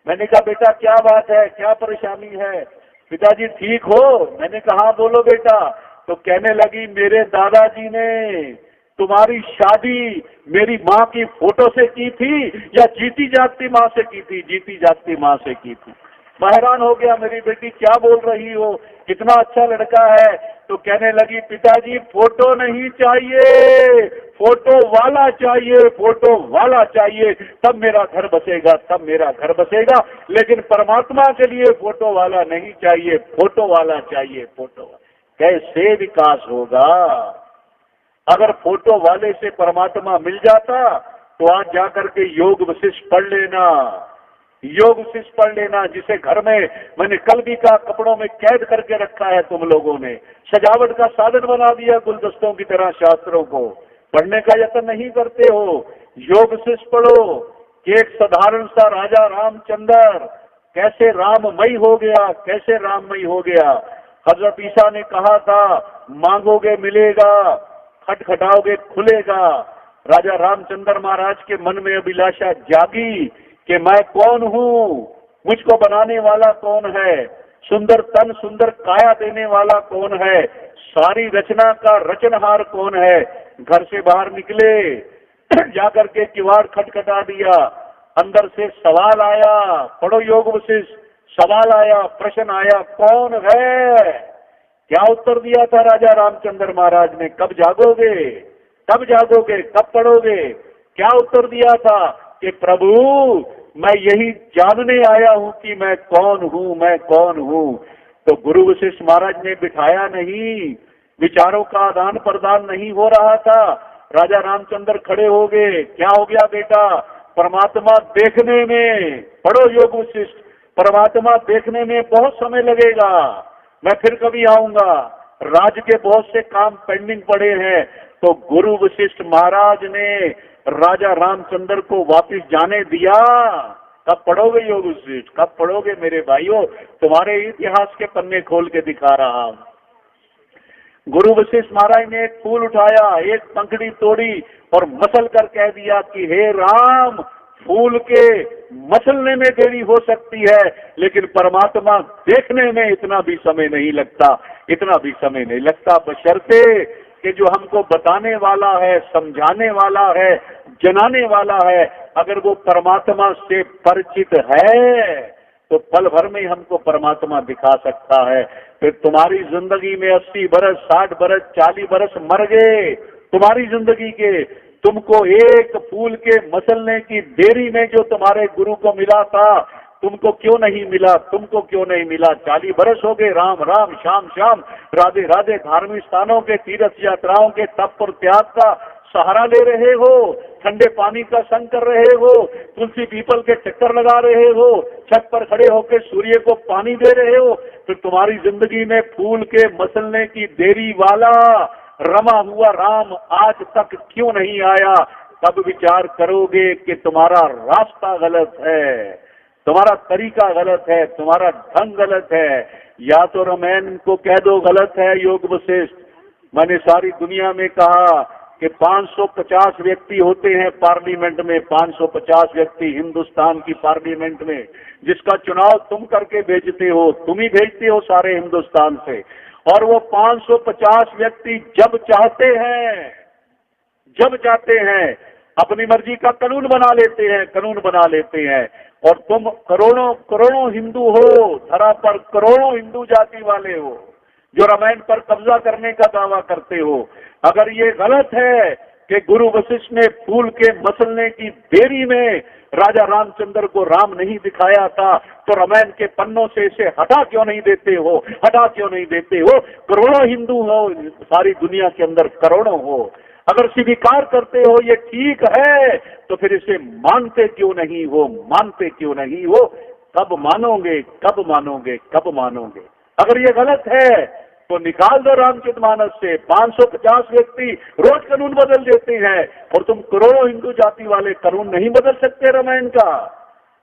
मैंने कहा बेटा क्या बात है, क्या परेशानी है? पिताजी ठीक हो? मैंने कहा बोलो बेटा। तो कहने लगी मेरे दादाजी ने तुम्हारी शादी मेरी माँ की फोटो से की थी या जीती जागती माँ से की थी? जीती जागती माँ से की थी। मैं हैरान हो गया, मेरी बेटी क्या बोल रही हो, कितना अच्छा लड़का है। तो कहने लगी पिताजी फोटो नहीं चाहिए, फोटो वाला चाहिए, फोटो वाला चाहिए, तब मेरा घर बसेगा, तब मेरा घर बसेगा। लेकिन परमात्मा के लिए फोटो वाला नहीं चाहिए, फोटो वाला चाहिए, फोटो वाला। कैसे विकास होगा? अगर फोटो वाले से परमात्मा मिल जाता तो आज जाकर के योग वशिष्ठ पढ़ लेना, योग वशिष्ठ पढ़ लेना, जिसे घर में मैंने कल भी कहा कपड़ों में कैद करके रखा है तुम लोगों ने, सजावट का साधन बना दिया गुलदस्तों की तरह शास्त्रों को। पढ़ने का यत्न नहीं करते हो। योग वशिष्ठ पढ़ो कि एक साधारण सा राजा रामचंद्र कैसे राममय हो गया, कैसे राममय हो गया। हजरत ईसा ने कहा था मांगोगे मिलेगा, खटखटाओगे खुलेगा। राजा रामचंद्र महाराज के मन में अभिलाषा जागी कि मैं कौन हूँ, मुझको बनाने वाला कौन है, सुंदर तन सुंदर काया देने वाला कौन है, सारी रचना का रचनहार कौन है। घर से बाहर निकले, जाकर के किवाड़ खटखटा दिया। अंदर से सवाल आया, पढ़ो योग वशिष्ठ। सवाल आया, प्रश्न आया, कौन है? क्या उत्तर दिया था राजा रामचंद्र महाराज ने? कब जागोगे, कब जागोगे, कब पढ़ोगे? क्या उत्तर दिया था कि प्रभु मैं यही जानने आया हूं कि मैं कौन हूं, मैं कौन हूं। तो गुरु वशिष्ठ महाराज ने बिठाया नहीं, विचारों का आदान प्रदान नहीं हो रहा था। राजा रामचंद्र खड़े हो गए। क्या हो गया बेटा? परमात्मा देखने में, पढ़ो योग वशिष्ठ, परमात्मा देखने में बहुत समय लगेगा, मैं फिर कभी आऊंगा, राज्य के बहुत से काम पेंडिंग पड़े हैं। तो गुरु वशिष्ठ महाराज ने राजा रामचंद्र को वापिस जाने दिया? कब पढ़ोगे योग वशिष्ठ, कब पढ़ोगे मेरे भाइयों? तुम्हारे इतिहास के पन्ने खोल के दिखा रहा हूं। गुरु वशिष्ठ महाराज ने एक फूल उठाया, एक पंखड़ी तोड़ी और मसल कर कह दिया कि हे राम, फूल के मसलने में देरी हो सकती है, लेकिन परमात्मा देखने में इतना भी समय नहीं लगता, इतना भी समय नहीं लगता, बशर्ते कि जो हमको बताने वाला है, समझाने वाला है, जनाने वाला है, अगर वो परमात्मा से परिचित है तो पल भर में हमको परमात्मा दिखा सकता है। फिर तुम्हारी जिंदगी में 80 बरस, 60 बरस, 40 बरस मर गए तुम्हारी जिंदगी के, तुमको एक फूल के मसलने की देरी में जो तुम्हारे गुरु को मिला था, तुमको क्यों नहीं मिला? तुमको क्यों नहीं मिला? 40 बरस हो गए राम राम, श्याम श्याम, राधे राधे, धार्मिक स्थानों के, तीर्थ यात्राओं के तप और त्याग का सहारा ले रहे हो, ठंडे पानी का संग कर रहे हो, तुलसी पीपल के चक्कर लगा रहे हो, छत पर खड़े होकर सूर्य को पानी दे रहे हो, फिर तुम्हारी जिंदगी में फूल के मसलने की देरी वाला रमा हुआ राम आज तक क्यों नहीं आया? तब विचार करोगे कि तुम्हारा रास्ता गलत है, तुम्हारा तरीका गलत है, तुम्हारा ढंग गलत है। या तो रमैन को कह दो गलत है योग वशिष्ठ। मैंने सारी दुनिया में कहा कि 550 व्यक्ति होते हैं पार्लियामेंट में, 550 व्यक्ति हिंदुस्तान की पार्लियामेंट में, जिसका चुनाव तुम करके भेजते हो, तुम ही भेजते हो सारे हिंदुस्तान से। और वो 550 व्यक्ति जब चाहते हैं अपनी मर्जी का कानून बना लेते हैं, और तुम करोड़ों हिंदू हो, धरा पर करोड़ों हिंदू जाति वाले हो, जो रामायण पर कब्जा करने का दावा करते हो। अगर ये गलत है कि गुरु वशिष्ठ ने फूल के मसलने की देरी में राजा रामचंद्र को राम नहीं दिखाया था, तो रामायण के पन्नों से इसे हटा क्यों नहीं देते हो? करोड़ों हिंदू हो सारी दुनिया के अंदर, करोड़ों हो। अगर स्वीकार करते हो ये ठीक है, तो फिर इसे मानते क्यों नहीं हो? कब मानोगे? अगर ये गलत है तो निकाल दो रामचरितमानस से। 550 व्यक्ति रोज कानून बदल देते हैं, और तुम करोड़ों हिंदू जाति वाले कानून नहीं बदल सकते रामायण का।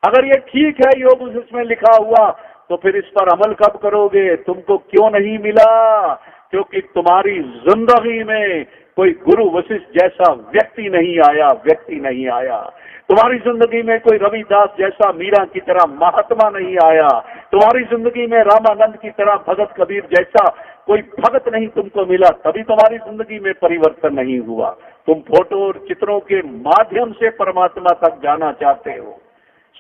अगर ये ठीक है योग उसमें लिखा हुआ, तो फिर इस पर अमल कब करोगे? तुमको क्यों नहीं मिला? क्योंकि तुम्हारी जिंदगी में कोई गुरु वशिष्ठ जैसा व्यक्ति नहीं आया। तुम्हारी जिंदगी में कोई रविदास जैसा मीरा की तरह महात्मा नहीं आया। तुम्हारी जिंदगी में रामानंद की तरह भगत कबीर जैसा कोई भगत नहीं तुमको मिला, तभी तुम्हारी जिंदगी में परिवर्तन नहीं हुआ। तुम फोटो और चित्रों के माध्यम से परमात्मा तक जाना चाहते हो।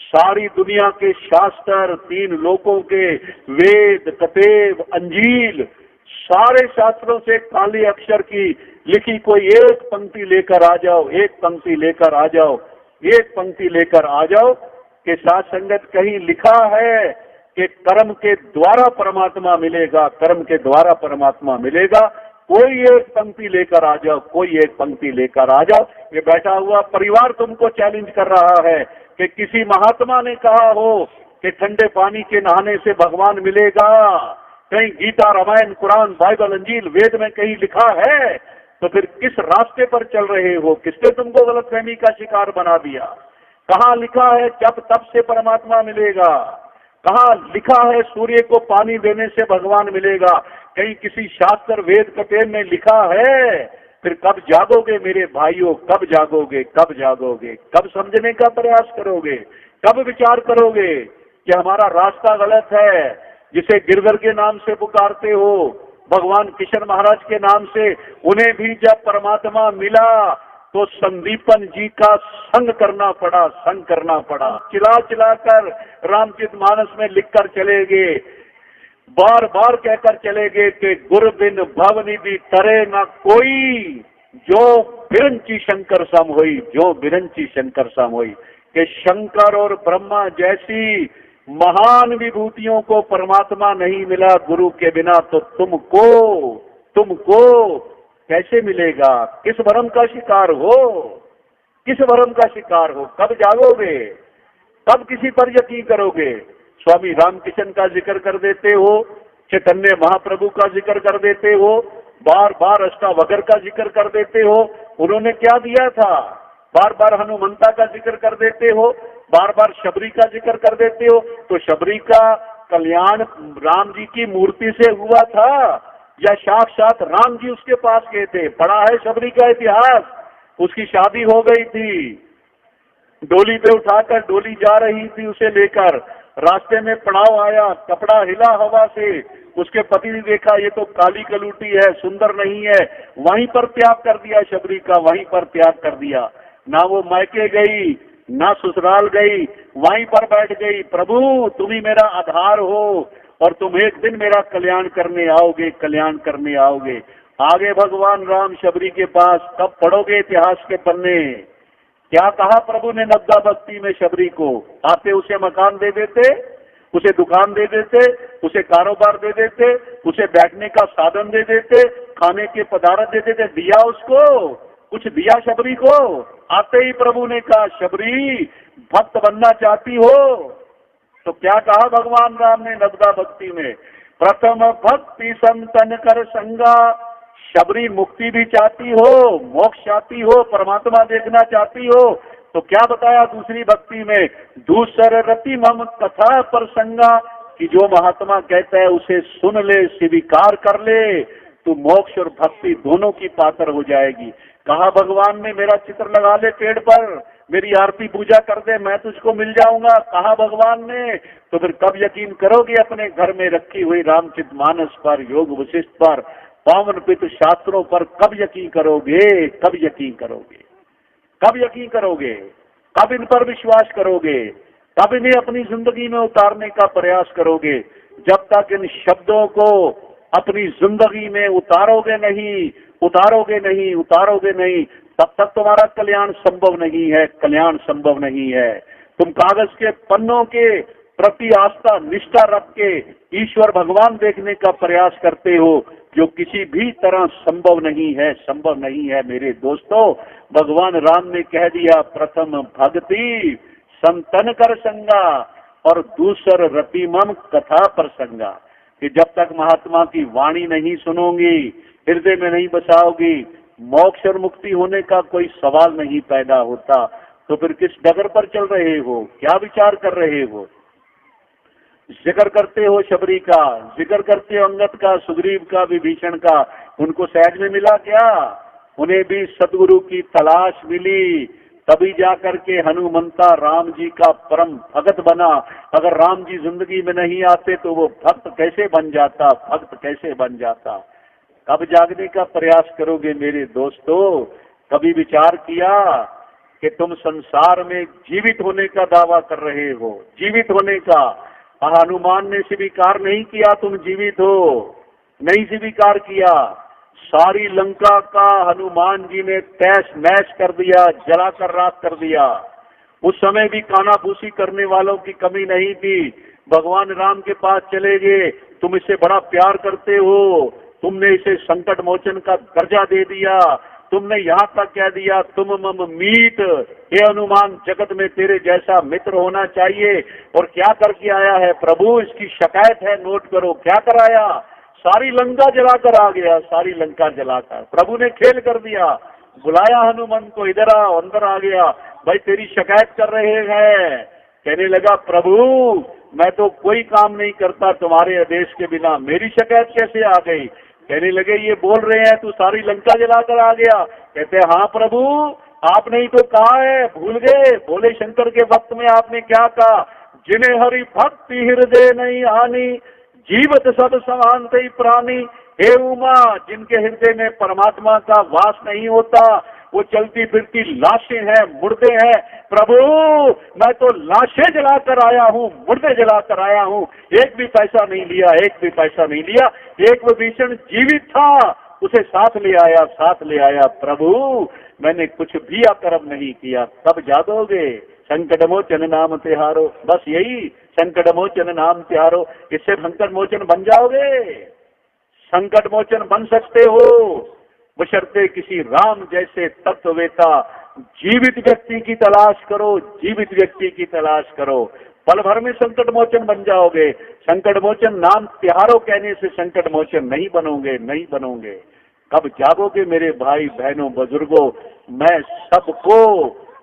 सारी दुनिया के शास्त्र, 3 लोकों के वेद, कतेब, अंजील, सारे शास्त्रों से काले अक्षर की लिखी कोई एक पंक्ति लेकर आ जाओ कि साथ संगत कहीं लिखा है कि कर्म के द्वारा परमात्मा मिलेगा। कोई एक पंक्ति लेकर आ जाओ। ये बैठा हुआ परिवार तुमको चैलेंज कर रहा है कि किसी महात्मा ने कहा हो कि ठंडे पानी के नहाने से भगवान मिलेगा। कहीं गीता, रामायण, कुरान, बाइबल, अंजील, वेद में कहीं लिखा है? तो फिर किस रास्ते पर चल रहे हो? किसने तुमको गलतफहमी का शिकार बना दिया? कहाँ लिखा है जब तब से परमात्मा मिलेगा? कहाँ लिखा है सूर्य को पानी देने से भगवान मिलेगा? कहीं किसी शास्त्र, वेद, कतेब में लिखा है? फिर कब जागोगे मेरे भाइयों? कब समझने का प्रयास करोगे? कब विचार करोगे कि हमारा रास्ता गलत है? जिसे गिरधर के नाम से पुकारते हो, भगवान किशन महाराज के नाम से, उन्हें भी जब परमात्मा मिला तो संदीपन जी का संग करना पड़ा। चिल्ला कर रामचरितमानस में लिखकर चले गए, बार बार कहकर चले गए कि गुर बिन भवनिधि तरे न कोई, जो बिरंची शंकर सम होई। कि शंकर और ब्रह्मा जैसी महान विभूतियों को परमात्मा नहीं मिला गुरु के बिना, तो तुमको कैसे मिलेगा? किस भ्रम का शिकार हो? कब जागोगे? कब किसी पर यकीन करोगे? स्वामी रामकिशन का जिक्र कर देते हो, चैतन्य महाप्रभु का जिक्र कर देते हो, बार बार अष्टावक्र का जिक्र कर देते हो। उन्होंने क्या दिया था? बार बार हनुमंता का जिक्र कर देते हो, बार बार शबरी का जिक्र कर देते हो, तो शबरी का कल्याण राम जी की मूर्ति से हुआ था या साक्षात राम जी उसके पास गए थे? पढ़ा है शबरी का इतिहास, उसकी शादी हो गई थी, डोली पे उठाकर डोली जा रही थी उसे लेकर, रास्ते में पड़ाव आया, कपड़ा हिला हवा से, उसके पति ने देखा ये तो काली कलूटी है, सुंदर नहीं है, वहीं पर त्याग कर दिया शबरी का, वहीं पर त्याग कर दिया। ना वो मायके गई ना ससुराल गई, वहीं पर बैठ गई। प्रभु तुम ही मेरा आधार हो और तुम एक दिन मेरा कल्याण करने आओगे, कल्याण करने आओगे। आगे भगवान राम शबरी के पास, कब पढ़ोगे इतिहास के पन्ने? क्या कहा प्रभु ने नब्दा भक्ति में शबरी को? आते उसे मकान दे देते, उसे दुकान दे देते, उसे कारोबार दे देते, उसे बैठने का साधन दे देते, खाने के पदार्थ दे देते, दिया उसको? कुछ दिया शबरी को? आते ही प्रभु ने कहा शबरी भक्त बनना चाहती हो? तो क्या कहा भगवान राम ने नब्दा भक्ति में? प्रथम भक्ति संतन कर संगा। शबरी मुक्ति भी चाहती हो, मोक्ष चाहती हो, परमात्मा देखना चाहती हो, तो क्या बताया दूसरी भक्ति में? दूसर रति मम कथा प्रसंगा, कि जो महात्मा कहता है उसे सुन ले, स्वीकार कर ले, तो मोक्ष और भक्ति दोनों की पात्र हो जाएगी। कहा भगवान ने मेरा चित्र लगा ले पेड़ पर, मेरी आरती पूजा कर दे, मैं तुझको मिल जाऊंगा, कहा भगवान ने। तो फिर कब यकीन करोगे अपने घर में रखी हुई रामचरितमानस पर, योग वशिष्ठ पर, पावन पितृ शास्त्रों पर कब यकीन करोगे? कब यकीन करोगे? कब यकीन करोगे? कब इन पर विश्वास करोगे? कब इन्हें अपनी जिंदगी में उतारने का प्रयास करोगे? जब तक इन शब्दों को अपनी जिंदगी में उतारोगे नहीं, उतारोगे नहीं, उतारोगे नहीं, तब तक तुम्हारा कल्याण संभव नहीं है, कल्याण संभव नहीं है। तुम कागज के पन्नों के प्रति आस्था निष्ठा रख के ईश्वर भगवान देखने का प्रयास करते हो, जो किसी भी तरह संभव नहीं है, संभव नहीं है मेरे दोस्तों। भगवान राम ने कह दिया प्रथम भक्ति संतन कर संगा और दूसर रति मम कथा प्रसंगा, कि जब तक महात्मा की वाणी नहीं सुनोगी, हृदय में नहीं बसाओगी, मोक्ष और मुक्ति होने का कोई सवाल नहीं पैदा होता। तो फिर किस डगर पर चल रहे हो? क्या विचार कर रहे हो? जिक्र करते हो शबरी का, जिक्र करते हो अंगद का, सुग्रीव का, विभीषण का, उनको सहज में मिला क्या? उन्हें भी सदगुरु की तलाश मिली, तभी जाकर के हनुमंता राम जी का परम भगत बना। अगर राम जी जिंदगी में नहीं आते तो वो भक्त कैसे बन जाता, भक्त कैसे बन जाता? कब जागने का प्रयास करोगे मेरे दोस्तों? कभी विचार किया कि तुम संसार में जीवित होने का दावा कर रहे हो, जीवित होने का? हनुमान ने स्वीकार नहीं किया तुम जीवित हो, नहीं स्वीकार किया। सारी लंका का हनुमान जी ने तैश नैश कर दिया, जलाकर राख कर दिया। उस समय भी कानाफूसी करने वालों की कमी नहीं थी। भगवान राम के पास चले गए, तुम इससे बड़ा प्यार करते हो, तुमने इसे संकट मोचन का दर्जा दे दिया, तुमने यहाँ तक कह दिया तुम मम मीत, हे हनुमान जगत में तेरे जैसा मित्र होना चाहिए। और क्या करके आया है प्रभु? इसकी शिकायत है, नोट करो क्या कराया। सारी लंका जलाकर आ गया, सारी लंका जलाकर। प्रभु ने खेल कर दिया, बुलाया हनुमान को, इधर आओ, अंदर आ गया। भाई तेरी शिकायत कर रहे हैं। कहने लगा प्रभु मैं तो कोई काम नहीं करता तुम्हारे आदेश के बिना, मेरी शिकायत कैसे आ गई? कहने लगे ये बोल रहे हैं तू सारी लंका जलाकर आ गया। कहते हाँ प्रभु आपने ही तो कहा है, भूल गए? भोले शंकर के वक्त में आपने क्या कहा? जिन्हें हरि भक्ति हृदय नहीं हानि, जीवत सब समानते ही प्राणी। हे उमा, जिनके हृदय में परमात्मा का वास नहीं होता वो चलती फिरती लाशें हैं, मुर्दे हैं। प्रभु मैं तो लाशें जलाकर आया हूँ, मुर्दे जलाकर आया हूँ, एक भी पैसा नहीं लिया, एक भी पैसा नहीं लिया। एक विभीषण जीवित था, उसे साथ ले आया, साथ ले आया। प्रभु मैंने कुछ भी अकर्म नहीं किया। कब जागोगे? संकट मोचन नाम तिहारो, बस यही संकट मोचन नाम तिहारो, इससे संकट मोचन बन जाओगे। संकट मोचन बन सकते हो बशर्ते किसी राम जैसे तत्ववेता जीवित व्यक्ति की तलाश करो, जीवित व्यक्ति की तलाश करो, पल भर में संकट मोचन बन जाओगे। संकट मोचन नाम तिहारो कहने से संकट मोचन नहीं बनोगे, नहीं बनोगे। कब जागोगे मेरे भाई बहनों बुजुर्गों? मैं सबको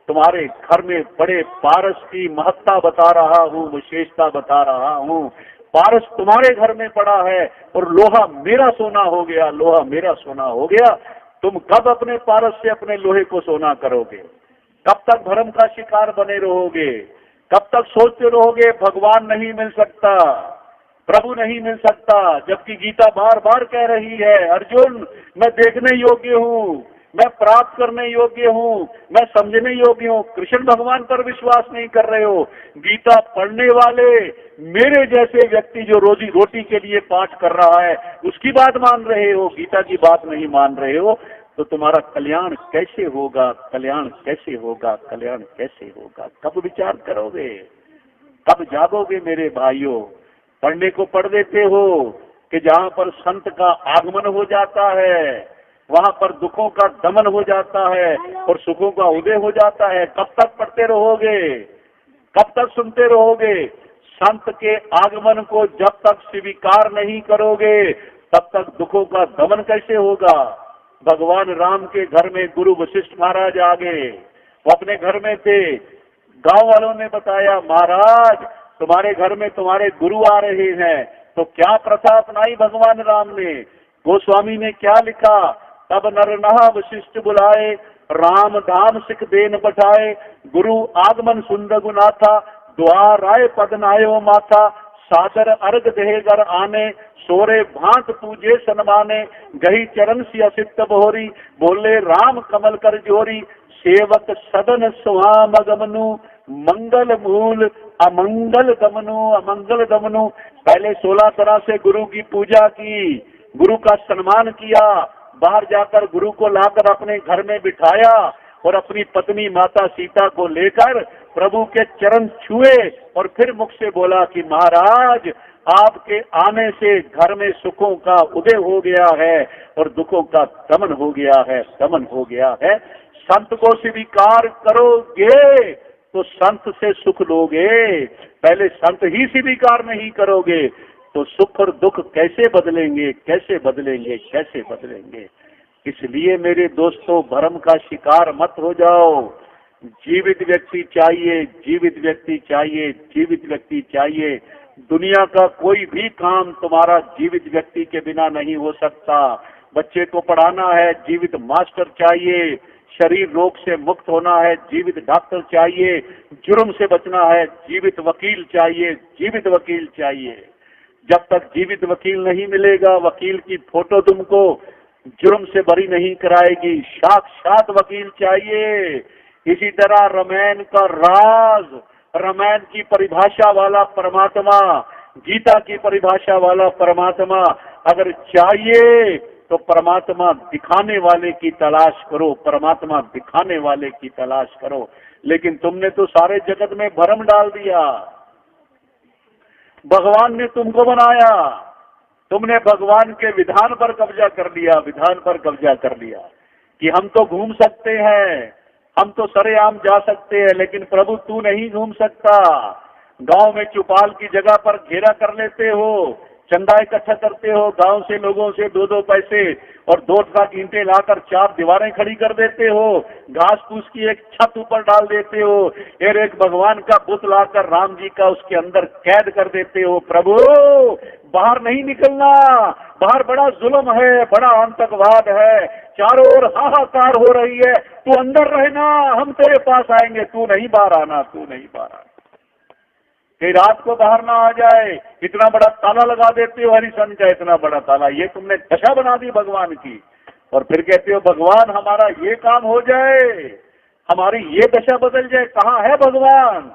तुम्हारे घर में बड़े पारस की महत्ता बता रहा हूँ, विशेषता बता रहा हूँ। पारस तुम्हारे घर में पड़ा है और लोहा मेरा सोना हो गया, लोहा मेरा सोना हो गया। तुम कब अपने पारस से अपने लोहे को सोना करोगे? कब तक भ्रम का शिकार बने रहोगे? कब तक सोचते रहोगे भगवान नहीं मिल सकता, प्रभु नहीं मिल सकता, जबकि गीता बार बार कह रही है अर्जुन मैं देखने योग्य हूँ, मैं प्राप्त करने योग्य हूँ, मैं समझने योग्य हूँ। कृष्ण भगवान पर विश्वास नहीं कर रहे हो। गीता पढ़ने वाले मेरे जैसे व्यक्ति जो रोजी रोटी के लिए पाठ कर रहा है उसकी बात मान रहे हो, गीता की बात नहीं मान रहे हो, तो तुम्हारा कल्याण कैसे होगा? कल्याण कैसे होगा? कल्याण कैसे होगा? कब विचार करोगे? कब जागोगे मेरे भाइयों? पढ़ने को पढ़ देते हो कि जहाँ पर संत का आगमन हो जाता है वहाँ पर दुखों का दमन हो जाता है और सुखों का उदय हो जाता है। कब तक पढ़ते रहोगे? कब तक सुनते रहोगे? संत के आगमन को जब तक स्वीकार नहीं करोगे तब तक दुखों का दमन कैसे होगा? भगवान राम के घर में गुरु वशिष्ठ महाराज आ गए, वो अपने घर में थे। गांव वालों ने बताया महाराज तुम्हारे घर में तुम्हारे गुरु आ रहे हैं। तो क्या प्रथा अपनाई भगवान राम ने? गोस्वामी ने क्या लिखा? तब नर नहा वशिष्ठ बुलाए, राम धाम सिख देन बठाए, गुरु आगमन सुंदर गुनाथा, द्वार आए पद नायो माथा, सादर अर्घ देह घर आने, सोरे भांत पूजे सनमाने, गही चरण सिया सित बहोरी, बोले राम कमल कर जोरी, सेवक सदन स्वाम गमनु, मंगल मूल अमंगल दमनु, अमंगल दमनु। पहले 16 तरह से गुरु की पूजा की, गुरु का सम्मान किया, बाहर जाकर गुरु को लाकर अपने घर में बिठाया और अपनी पत्नी माता सीता को लेकर प्रभु के चरण छुए और फिर मुख से बोला कि महाराज आपके आने से घर में सुखों का उदय हो गया है और दुखों का दमन हो गया है, दमन हो गया है। संत को स्वीकार करोगे तो संत से सुख लोगे, पहले संत ही स्वीकार नहीं करोगे तो सुख और दुख कैसे बदलेंगे? कैसे बदलेंगे? कैसे बदलेंगे? इसलिए मेरे दोस्तों भ्रम का शिकार मत हो जाओ। जीवित व्यक्ति चाहिए, जीवित व्यक्ति चाहिए, जीवित व्यक्ति चाहिए। दुनिया का कोई भी काम तुम्हारा जीवित व्यक्ति के बिना नहीं हो सकता। बच्चे को पढ़ाना है, जीवित मास्टर चाहिए। शरीर रोग से मुक्त होना है, जीवित डॉक्टर चाहिए। जुर्म से बचना है, जीवित वकील चाहिए, जीवित वकील चाहिए। जब तक जीवित वकील नहीं मिलेगा, वकील की फोटो तुमको जुर्म से बरी नहीं कराएगी, साक्षात वकील चाहिए। इसी तरह रामायण का राज, रामायण की परिभाषा वाला परमात्मा, गीता की परिभाषा वाला परमात्मा अगर चाहिए तो परमात्मा दिखाने वाले की तलाश करो, परमात्मा दिखाने वाले की तलाश करो। लेकिन तुमने तो सारे जगत में भ्रम डाल दिया। भगवान ने तुमको बनाया, तुमने भगवान के विधान पर कब्जा कर लिया, विधान पर कब्जा कर लिया कि हम तो घूम सकते हैं, हम तो सरेआम जा सकते हैं, लेकिन प्रभु तू नहीं घूम सकता। गांव में चौपाल की जगह पर घेरा कर लेते हो, चंदा इकट्ठा करते हो गांव से लोगों से 2-2 पैसे और 2 ट्रक ईंटें लाकर 4 दीवारें खड़ी कर देते हो, घास फूस की एक छत ऊपर डाल देते हो, और एक भगवान का बुत लाकर राम जी का उसके अंदर कैद कर देते हो। प्रभु बाहर नहीं निकलना, बाहर बड़ा जुल्म है, बड़ा आतंकवाद है, चारों ओर हाहाकार हो रही है, तू अंदर रहना, हम तेरे पास आएंगे, तू नहीं बाहर आना, तू नहीं बाहर आना। कि रात को बाहर ना आ जाए, इतना बड़ा ताला लगा देते हो हरिशन का, इतना बड़ा ताला, ये तुमने दशा बना दी भगवान की। और फिर कहते हो भगवान हमारा ये काम हो जाए, हमारी ये दशा बदल जाए। कहाँ है भगवान?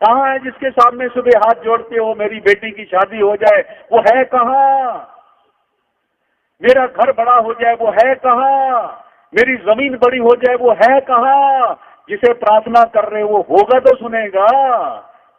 कहाँ है जिसके सामने सुबह हाथ जोड़ते हो मेरी बेटी की शादी हो जाए? वो है कहाँ? मेरा घर बड़ा हो जाए, वो है कहाँ? मेरी जमीन बड़ी हो जाए, वो है कहाँ? जिसे प्रार्थना कर रहे हो वो होगा तो सुनेगा,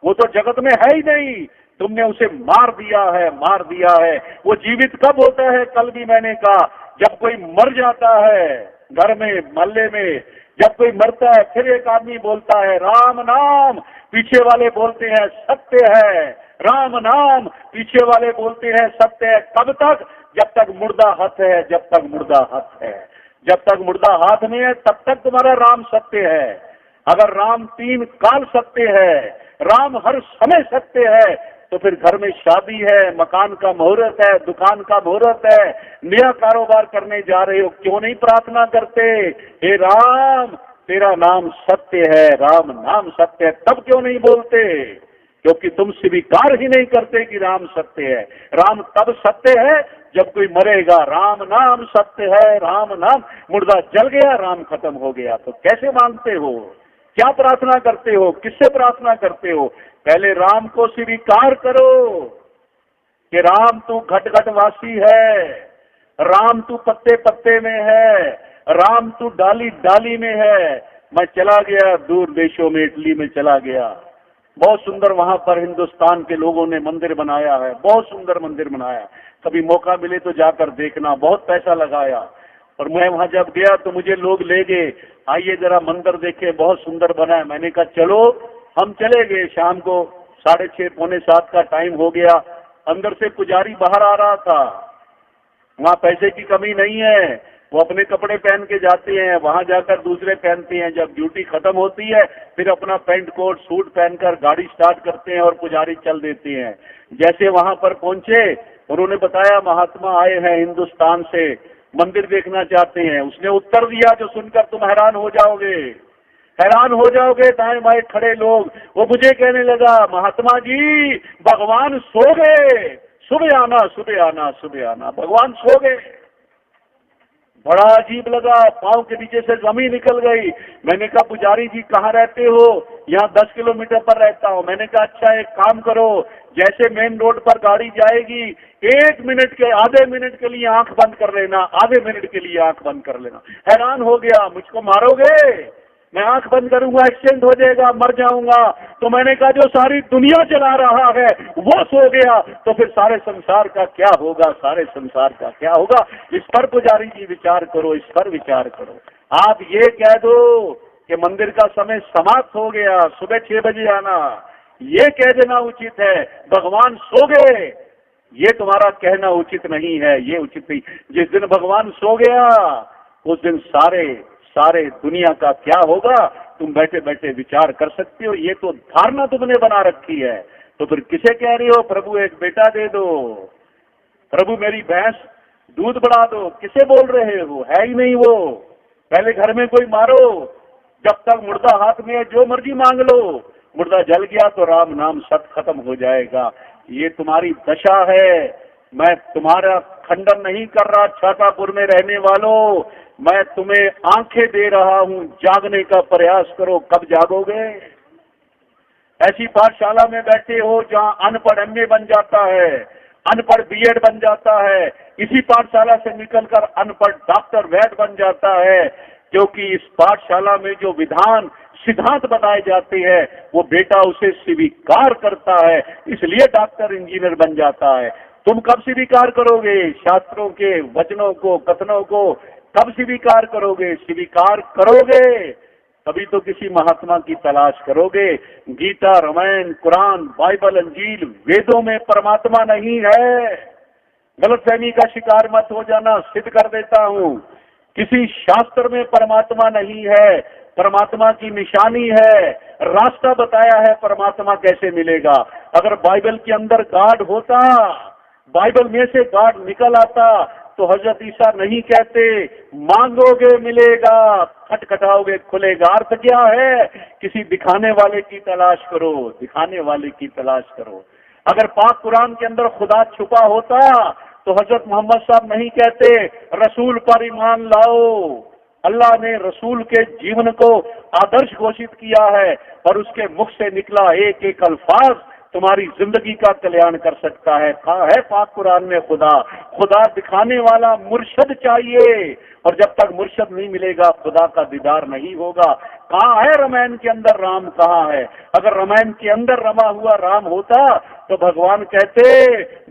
वो तो जगत में है ही नहीं। तुमने उसे मार दिया है, मार दिया है। वो जीवित कब होता है? कल भी मैंने कहा, जब कोई मर जाता है घर में, मोहल्ले में, जब कोई मरता है फिर एक आदमी बोलता है राम नाम, पीछे वाले बोलते हैं सत्य है, राम नाम, पीछे वाले बोलते हैं सत्य है। कब तक? जब तक मुर्दा हाथ है, जब तक मुर्दा हाथ है, जब तक मुर्दा हाथ में है तब तक तुम्हारा राम सत्य है। अगर राम 3 काल सत्य है, राम हर समय सत्य है, तो फिर घर में शादी है, मकान का मुहूर्त है, दुकान का मुहूर्त है, नया कारोबार करने जा रहे हो, क्यों नहीं प्रार्थना करते, हे राम तेरा नाम सत्य है, राम नाम सत्य है, तब क्यों नहीं बोलते? क्योंकि तुम स्वीकार ही नहीं करते कि राम सत्य है। राम तब सत्य है जब कोई मरेगा, राम नाम सत्य है, राम नाम, मुर्दा जल गया, राम खत्म हो गया, तो कैसे मांगते हो? क्या प्रार्थना करते हो? किससे प्रार्थना करते हो? पहले राम को स्वीकार करो कि राम तू घट घट वासी है, राम तू पत्ते पत्ते में है, राम तू डाली डाली में है। मैं चला गया दूर देशों में, इटली में चला गया, बहुत सुंदर वहां पर हिंदुस्तान के लोगों ने मंदिर बनाया है, बहुत सुंदर मंदिर बनाया। कभी मौका मिले तो जाकर देखना, बहुत पैसा लगाया। और मैं वहां जब गया तो मुझे लोग ले गए, आइए जरा मंदिर देखे, बहुत सुंदर बना है। मैंने कहा चलो, हम चले गए। शाम को 6:30 पौने 7 का टाइम हो गया। अंदर से पुजारी बाहर आ रहा था। वहाँ पैसे की कमी नहीं है, वो अपने कपड़े पहन के जाते हैं, वहां जाकर दूसरे पहनते हैं। जब ड्यूटी खत्म होती है फिर अपना पैंट कोट सूट पहनकर गाड़ी स्टार्ट करते हैं और पुजारी चल देते हैं। जैसे वहां पर पहुंचे, उन्होंने बताया महात्मा आए हैं हिंदुस्तान से, मंदिर देखना चाहते हैं। उसने उत्तर दिया जो सुनकर तुम हैरान हो जाओगे, हैरान हो जाओगे। दाएं बाएं खड़े लोग, वो मुझे कहने लगा महात्मा जी भगवान सो गए, सुबह आना सुबह आना सुबह आना, भगवान सो गए। बड़ा अजीब लगा, पांव के नीचे से जमीन निकल गई। मैंने कहा पुजारी जी कहाँ रहते हो? यहाँ 10 किलोमीटर पर रहता हूँ। मैंने कहा अच्छा एक काम करो, जैसे मेन रोड पर गाड़ी जाएगी 1 मिनट के, आधे मिनट के लिए आंख बंद कर लेना, आधे मिनट के लिए आंख बंद कर लेना। हैरान हो गया, मुझको मारोगे? मैं आंख बंद करूंगा एक्सीडेंट हो जाएगा, मर जाऊंगा। तो मैंने कहा जो सारी दुनिया चला रहा है वो सो गया, तो फिर सारे संसार का क्या होगा, सारे संसार का क्या होगा? इस पर पुजारी जी विचार करो, इस पर विचार करो। आप ये कह दो कि मंदिर का समय समाप्त हो गया, सुबह 6 बजे आना, ये कह देना उचित है। भगवान सो गए, ये तुम्हारा कहना उचित नहीं है, ये उचित नहीं। जिस दिन भगवान सो गया उस दिन सारे दुनिया का क्या होगा तुम बैठे बैठे विचार कर सकते हो। ये तो धारणा तुमने बना रखी है। तो फिर किसे कह रही हो प्रभु एक बेटा दे दो, प्रभु मेरी भैंस दूध बढ़ा दो, किसे बोल रहे हो? है ही नहीं वो। पहले घर में कोई मारो, जब तक मुर्दा हाथ में है जो मर्जी मांग लो, मुर्दा जल गया तो राम नाम सत खत्म हो जाएगा। ये तुम्हारी दशा है। मैं तुम्हारा खंडन नहीं कर रहा छातापुर में रहने वालों, मैं तुम्हें आंखें दे रहा हूं, जागने का प्रयास करो। कब जागोगे? ऐसी पाठशाला में बैठे हो जहां अनपढ़ एमए बन जाता है, अनपढ़ बीएड बन जाता है, इसी पाठशाला से निकलकर अनपढ़ डॉक्टर वैद्य बन जाता है, क्योंकि इस पाठशाला में जो विधान सिद्धांत बताए जाते हैं वो बेटा उसे स्वीकार करता है, इसलिए डॉक्टर इंजीनियर बन जाता है। तुम कब स्वीकार करोगे शास्त्रों के वचनों को, कथनों को? कब स्वीकार करोगे? स्वीकार करोगे तभी तो किसी महात्मा की तलाश करोगे। गीता, रामायण, कुरान, बाइबल, अंजील, वेदों में परमात्मा नहीं है। गलतफहमी का शिकार मत हो जाना, सिद्ध कर देता हूं। किसी शास्त्र में परमात्मा नहीं है, परमात्मा की निशानी है, रास्ता बताया है परमात्मा कैसे मिलेगा। अगर बाइबल के अंदर गॉड होता, बाइबल में से गॉड निकल आता, तो हजरत ईसा नहीं कहते मांगोगे मिलेगा, खटखटाओगे खुलेगा। अर्थ क्या है? किसी दिखाने वाले की तलाश करो, दिखाने वाले की तलाश करो। अगर पाक कुरान के अंदर खुदा छुपा होता तो हजरत मोहम्मद साहब नहीं कहते रसूल पर ईमान लाओ। अल्लाह ने रसूल के जीवन को आदर्श घोषित किया है और उसके मुख से निकला एक एक अल्फाज तुम्हारी जिंदगी का कल्याण कर सकता है। कहा है पाक कुरान में खुदा दिखाने वाला मुर्शद चाहिए, और जब तक मुर्शद नहीं मिलेगा खुदा का दीदार नहीं होगा। कहाँ है रामायण के अंदर राम? कहाँ है? अगर रामायण के अंदर रमा हुआ राम होता तो भगवान कहते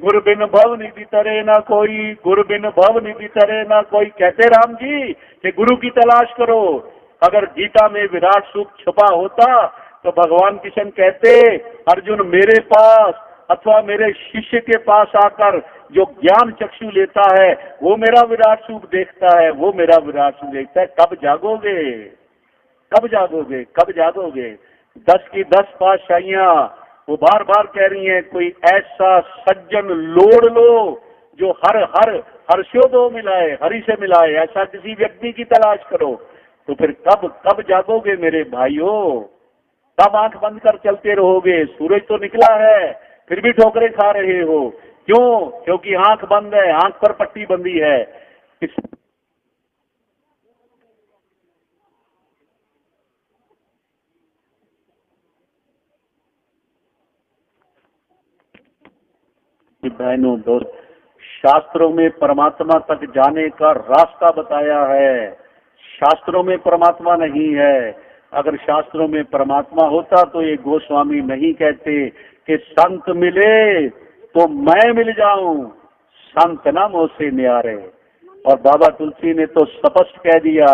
गुरु बिन भव निधि तरे ना कोई, गुरु बिन भव निधि तरे ना कोई। कहते राम जी कि गुरु की तलाश करो। अगर गीता में विराट सूक्त छुपा होता तो भगवान कृष्ण कहते अर्जुन मेरे पास अथवा मेरे शिष्य के पास आकर जो ज्ञान चक्षु लेता है वो मेरा विराट स्वरूप देखता है, वो मेरा विराट स्वरूप देखता है। कब जागोगे? कब जागोगे, कब जागोगे? 10 की 10 पातशाहियां वो बार बार कह रही हैं, कोई ऐसा सज्जन लोड़ लो जो हर हर हर्षो दो मिलाए, हरि से मिलाए, ऐसा किसी व्यक्ति की तलाश करो। तो फिर कब कब जागोगे मेरे भाइयों? कब आंख बंद कर चलते रहोगे? सूरज तो निकला है फिर भी ठोकरें खा रहे हो, क्यों? क्योंकि आंख बंद है, आंख पर पट्टी बंधी है। इस बहनों दोस्त, शास्त्रों में परमात्मा तक जाने का रास्ता बताया है, शास्त्रों में परमात्मा नहीं है। अगर शास्त्रों में परमात्मा होता तो ये गोस्वामी नहीं कहते कि संत मिले तो मैं मिल जाऊं, संत ना मोसे न्यारे। और बाबा तुलसी ने तो स्पष्ट कह दिया,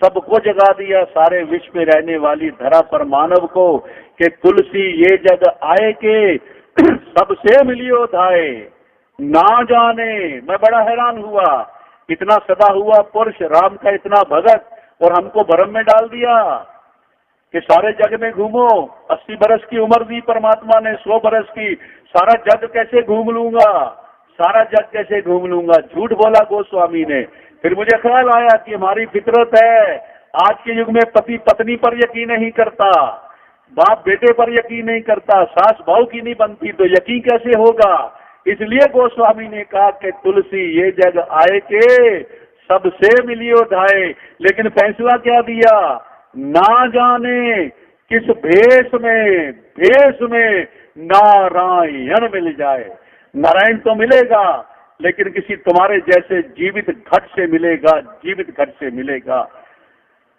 सबको जगा दिया, सारे विश्व में रहने वाली धरा पर मानव को, कि तुलसी ये जग आए के सबसे मिलियो धाए ना जाने। मैं बड़ा हैरान हुआ, इतना सदा हुआ पुरुष, राम का इतना भगत, और हमको भरम में डाल दिया कि सारे जग में घूमो। 80 बरस की उम्र दी परमात्मा ने, 100 बरस की, सारा जग कैसे घूम लूंगा, सारा जग कैसे घूम लूंगा? झूठ बोला गोस्वामी ने। फिर मुझे ख्याल आया कि हमारी फितरत है, आज के युग में पति पत्नी पर यकीन नहीं करता, बाप बेटे पर यकीन नहीं करता, सास बहू की नहीं बनती, तो यकीन कैसे होगा? इसलिए गोस्वामी ने कहा कि तुलसी ये जग आए के सबसे मिलियो धाए। लेकिन फैसला क्या दिया? ना जाने किस भेष में नारायण मिल जाए। नारायण तो मिलेगा, लेकिन किसी तुम्हारे जैसे जीवित घट से मिलेगा, जीवित घट से मिलेगा,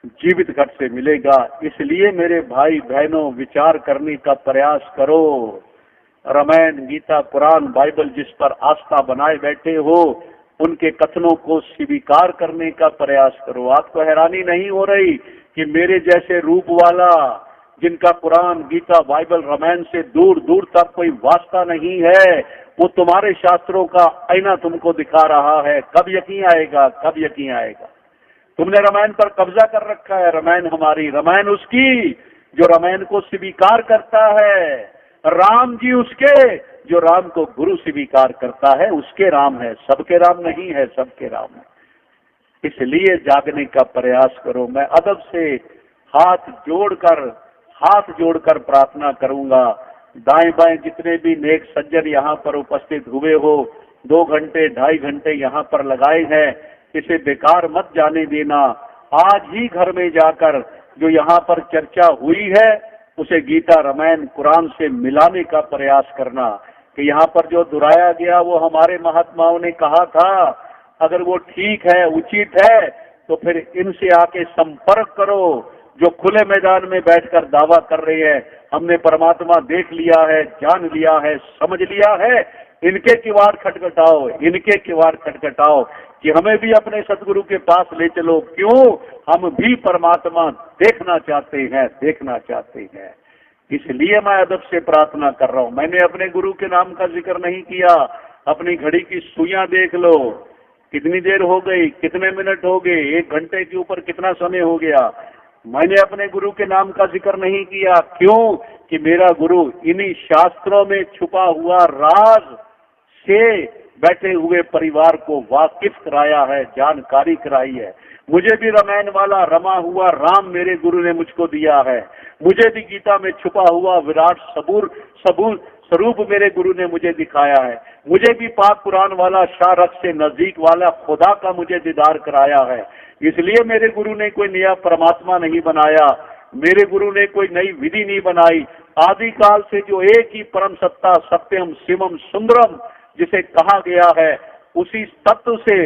जीवित घट से मिलेगा। इसलिए मेरे भाई बहनों, विचार करने का प्रयास करो। रामायण, गीता, कुरान, बाइबल जिस पर आस्था बनाए बैठे हो, उनके कथनों को स्वीकार करने का प्रयास करो। आपको हैरानी नहीं हो रही कि मेरे जैसे रूप वाला, जिनका कुरान, गीता, बाइबल, रामायण से दूर दूर तक कोई वास्ता नहीं है, वो तुम्हारे शास्त्रों का आईना तुमको दिखा रहा है? कब यकीन आएगा, कब यकीन आएगा? तुमने रामायण पर कब्जा कर रखा है। रामायण हमारी, रामायण उसकी जो रामायण को स्वीकार करता है, राम जी उसके जो राम को गुरु स्वीकार करता है, उसके राम है, सबके राम नहीं है, सबके राम है। इसलिए जागने का प्रयास करो। मैं अदब से हाथ जोड़कर प्रार्थना करूंगा। दाएं बाएं जितने भी नेक सज्जन यहाँ पर उपस्थित हुए हो, 2 घंटे 2.5 घंटे यहाँ पर लगाए हैं, इसे बेकार मत जाने देना। आज ही घर में जाकर जो यहाँ पर चर्चा हुई है, उसे गीता, रामायण, कुरान से मिलाने का प्रयास करना। कि यहाँ पर जो दोहराया गया वो हमारे महात्माओं ने कहा था, अगर वो ठीक है, उचित है, तो फिर इनसे आके संपर्क करो, जो खुले मैदान में बैठकर दावा कर रहे हैं हमने परमात्मा देख लिया है, जान लिया है, समझ लिया है। इनके किवाड़ खटखटाओ, इनके किवाड़ खटखटाओ कि हमें भी अपने सदगुरु के पास ले चलो। क्यों? हम भी परमात्मा देखना चाहते हैं, देखना चाहते हैं। इसलिए मैं अदब से प्रार्थना कर रहा हूं। मैंने अपने गुरु के नाम का जिक्र नहीं किया। अपनी घड़ी की सुइयां देख लो, कितनी देर हो गई, कितने मिनट हो गए, 1 घंटे के ऊपर कितना समय हो गया। मैंने अपने गुरु के नाम का जिक्र नहीं किया। क्यों? कि मेरा गुरु इन्हीं शास्त्रों में छुपा हुआ राज से बैठे हुए परिवार को वाकिफ कराया है, जानकारी कराई है। मुझे भी रामायण वाला रमा हुआ राम मेरे गुरु ने मुझको दिया है। मुझे भी गीता में छुपा हुआ विराट सबूर स्वरूप मेरे गुरु ने मुझे दिखाया है। मुझे भी पाक कुरान वाला शारक से नजदीक वाला खुदा का मुझे दीदार कराया है। इसलिए मेरे गुरु ने कोई नया परमात्मा नहीं बनाया, मेरे गुरु ने कोई नई विधि नहीं बनाई। आदि काल से जो एक ही परम सत्ता, सत्यम शिवम सुंदरम जिसे कहा गया है, उसी तत्व से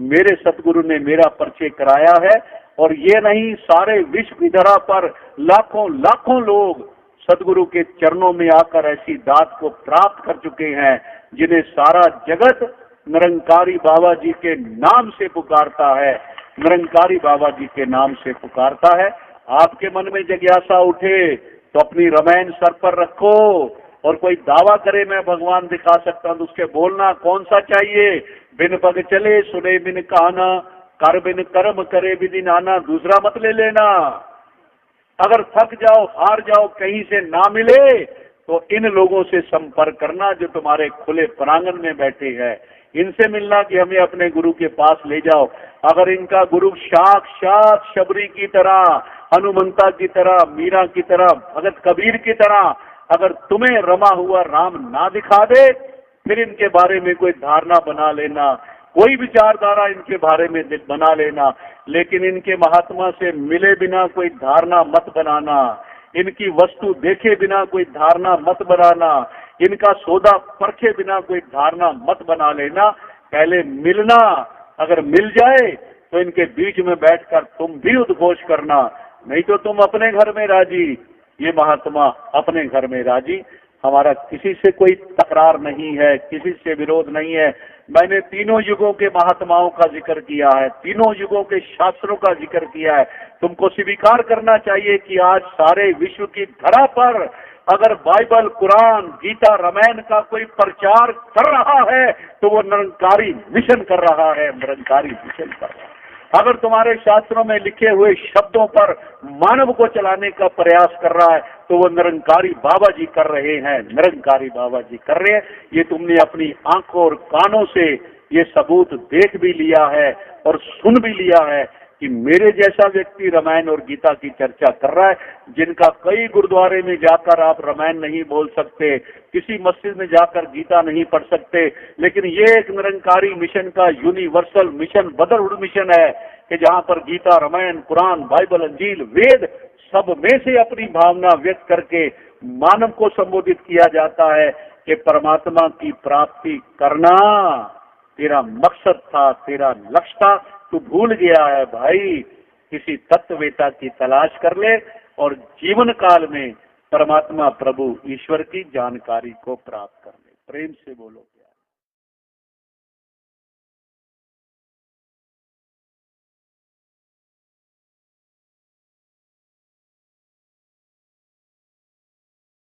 मेरे सतगुरु ने मेरा परिचय कराया है। और ये नहीं, सारे विश्व की धरा पर लाखों लाखों लोग सदगुरु के चरणों में आकर ऐसी दात को प्राप्त कर चुके हैं, जिन्हें सारा जगत निरंकारी बाबा जी के नाम से पुकारता है, निरंकारी बाबा जी के नाम से पुकारता है। आपके मन में जिज्ञासा उठे तो अपनी रामायण सर पर रखो, और कोई दावा करे मैं भगवान दिखा सकता हूं, तो उसके बोलना कौन सा चाहिए? बिन पग चले सुने बिन कहना, कर बिन कर्म करे विधि नाना। दूसरा मत ले लेना, अगर थक जाओ, हार जाओ, कहीं से ना मिले तो इन लोगों से संपर्क करना जो तुम्हारे खुले प्रांगण में बैठे हैं। इनसे मिलना कि हमें अपने गुरु के पास ले जाओ। अगर इनका गुरु साक्षात शबरी की तरह, हनुमंता की तरह, मीरा की तरह, भगत कबीर की तरह अगर तुम्हें रमा हुआ राम ना दिखा दे, फिर इनके बारे में कोई धारणा बना लेना, कोई विचारधारा इनके बारे में बना लेना, लेकिन इनके महात्मा से मिले बिना कोई धारणा मत बनाना, इनकी वस्तु देखे बिना कोई धारणा मत बनाना, इनका सौदा परखे बिना कोई धारणा मत बना लेना। पहले मिलना, अगर मिल जाए तो इनके बीच में बैठकर तुम भी उद्घोष करना, नहीं तो तुम अपने घर में राजी, ये महात्मा अपने घर में राजी। हमारा किसी से कोई तकरार नहीं है, किसी से विरोध नहीं है। मैंने तीनों युगों के महात्माओं का जिक्र किया है, तीनों युगों के शास्त्रों का जिक्र किया है। तुमको स्वीकार करना चाहिए कि आज सारे विश्व की धरा पर अगर बाइबल, कुरान, गीता, रामायण का कोई प्रचार कर रहा है तो वो निरंकारी मिशन कर रहा है, निरंकारी मिशन कर रहा है। अगर तुम्हारे शास्त्रों में लिखे हुए शब्दों पर मानव को चलाने का प्रयास कर रहा है तो वो निरंकारी बाबा जी कर रहे हैं, निरंकारी बाबा जी कर रहे हैं। ये तुमने अपनी आंखों और कानों से ये सबूत देख भी लिया है और सुन भी लिया है कि मेरे जैसा व्यक्ति रामायण और गीता की चर्चा कर रहा है, जिनका कई गुरुद्वारे में जाकर आप रामायण नहीं बोल सकते, किसी मस्जिद में जाकर गीता नहीं पढ़ सकते, लेकिन ये एक निरंकारी मिशन का यूनिवर्सल मिशन, ब्रदरहुड मिशन है कि जहाँ पर गीता, रामायण, कुरान, बाइबल, अंजील, वेद सब में से अपनी भावना व्यक्त करके मानव को संबोधित किया जाता है कि परमात्मा की प्राप्ति करना तेरा मकसद था, तेरा लक्ष्य था, तू भूल गया है भाई। किसी तत्ववेता की तलाश कर ले और जीवन काल में परमात्मा प्रभु ईश्वर की जानकारी को प्राप्त कर ले। प्रेम से बोलो।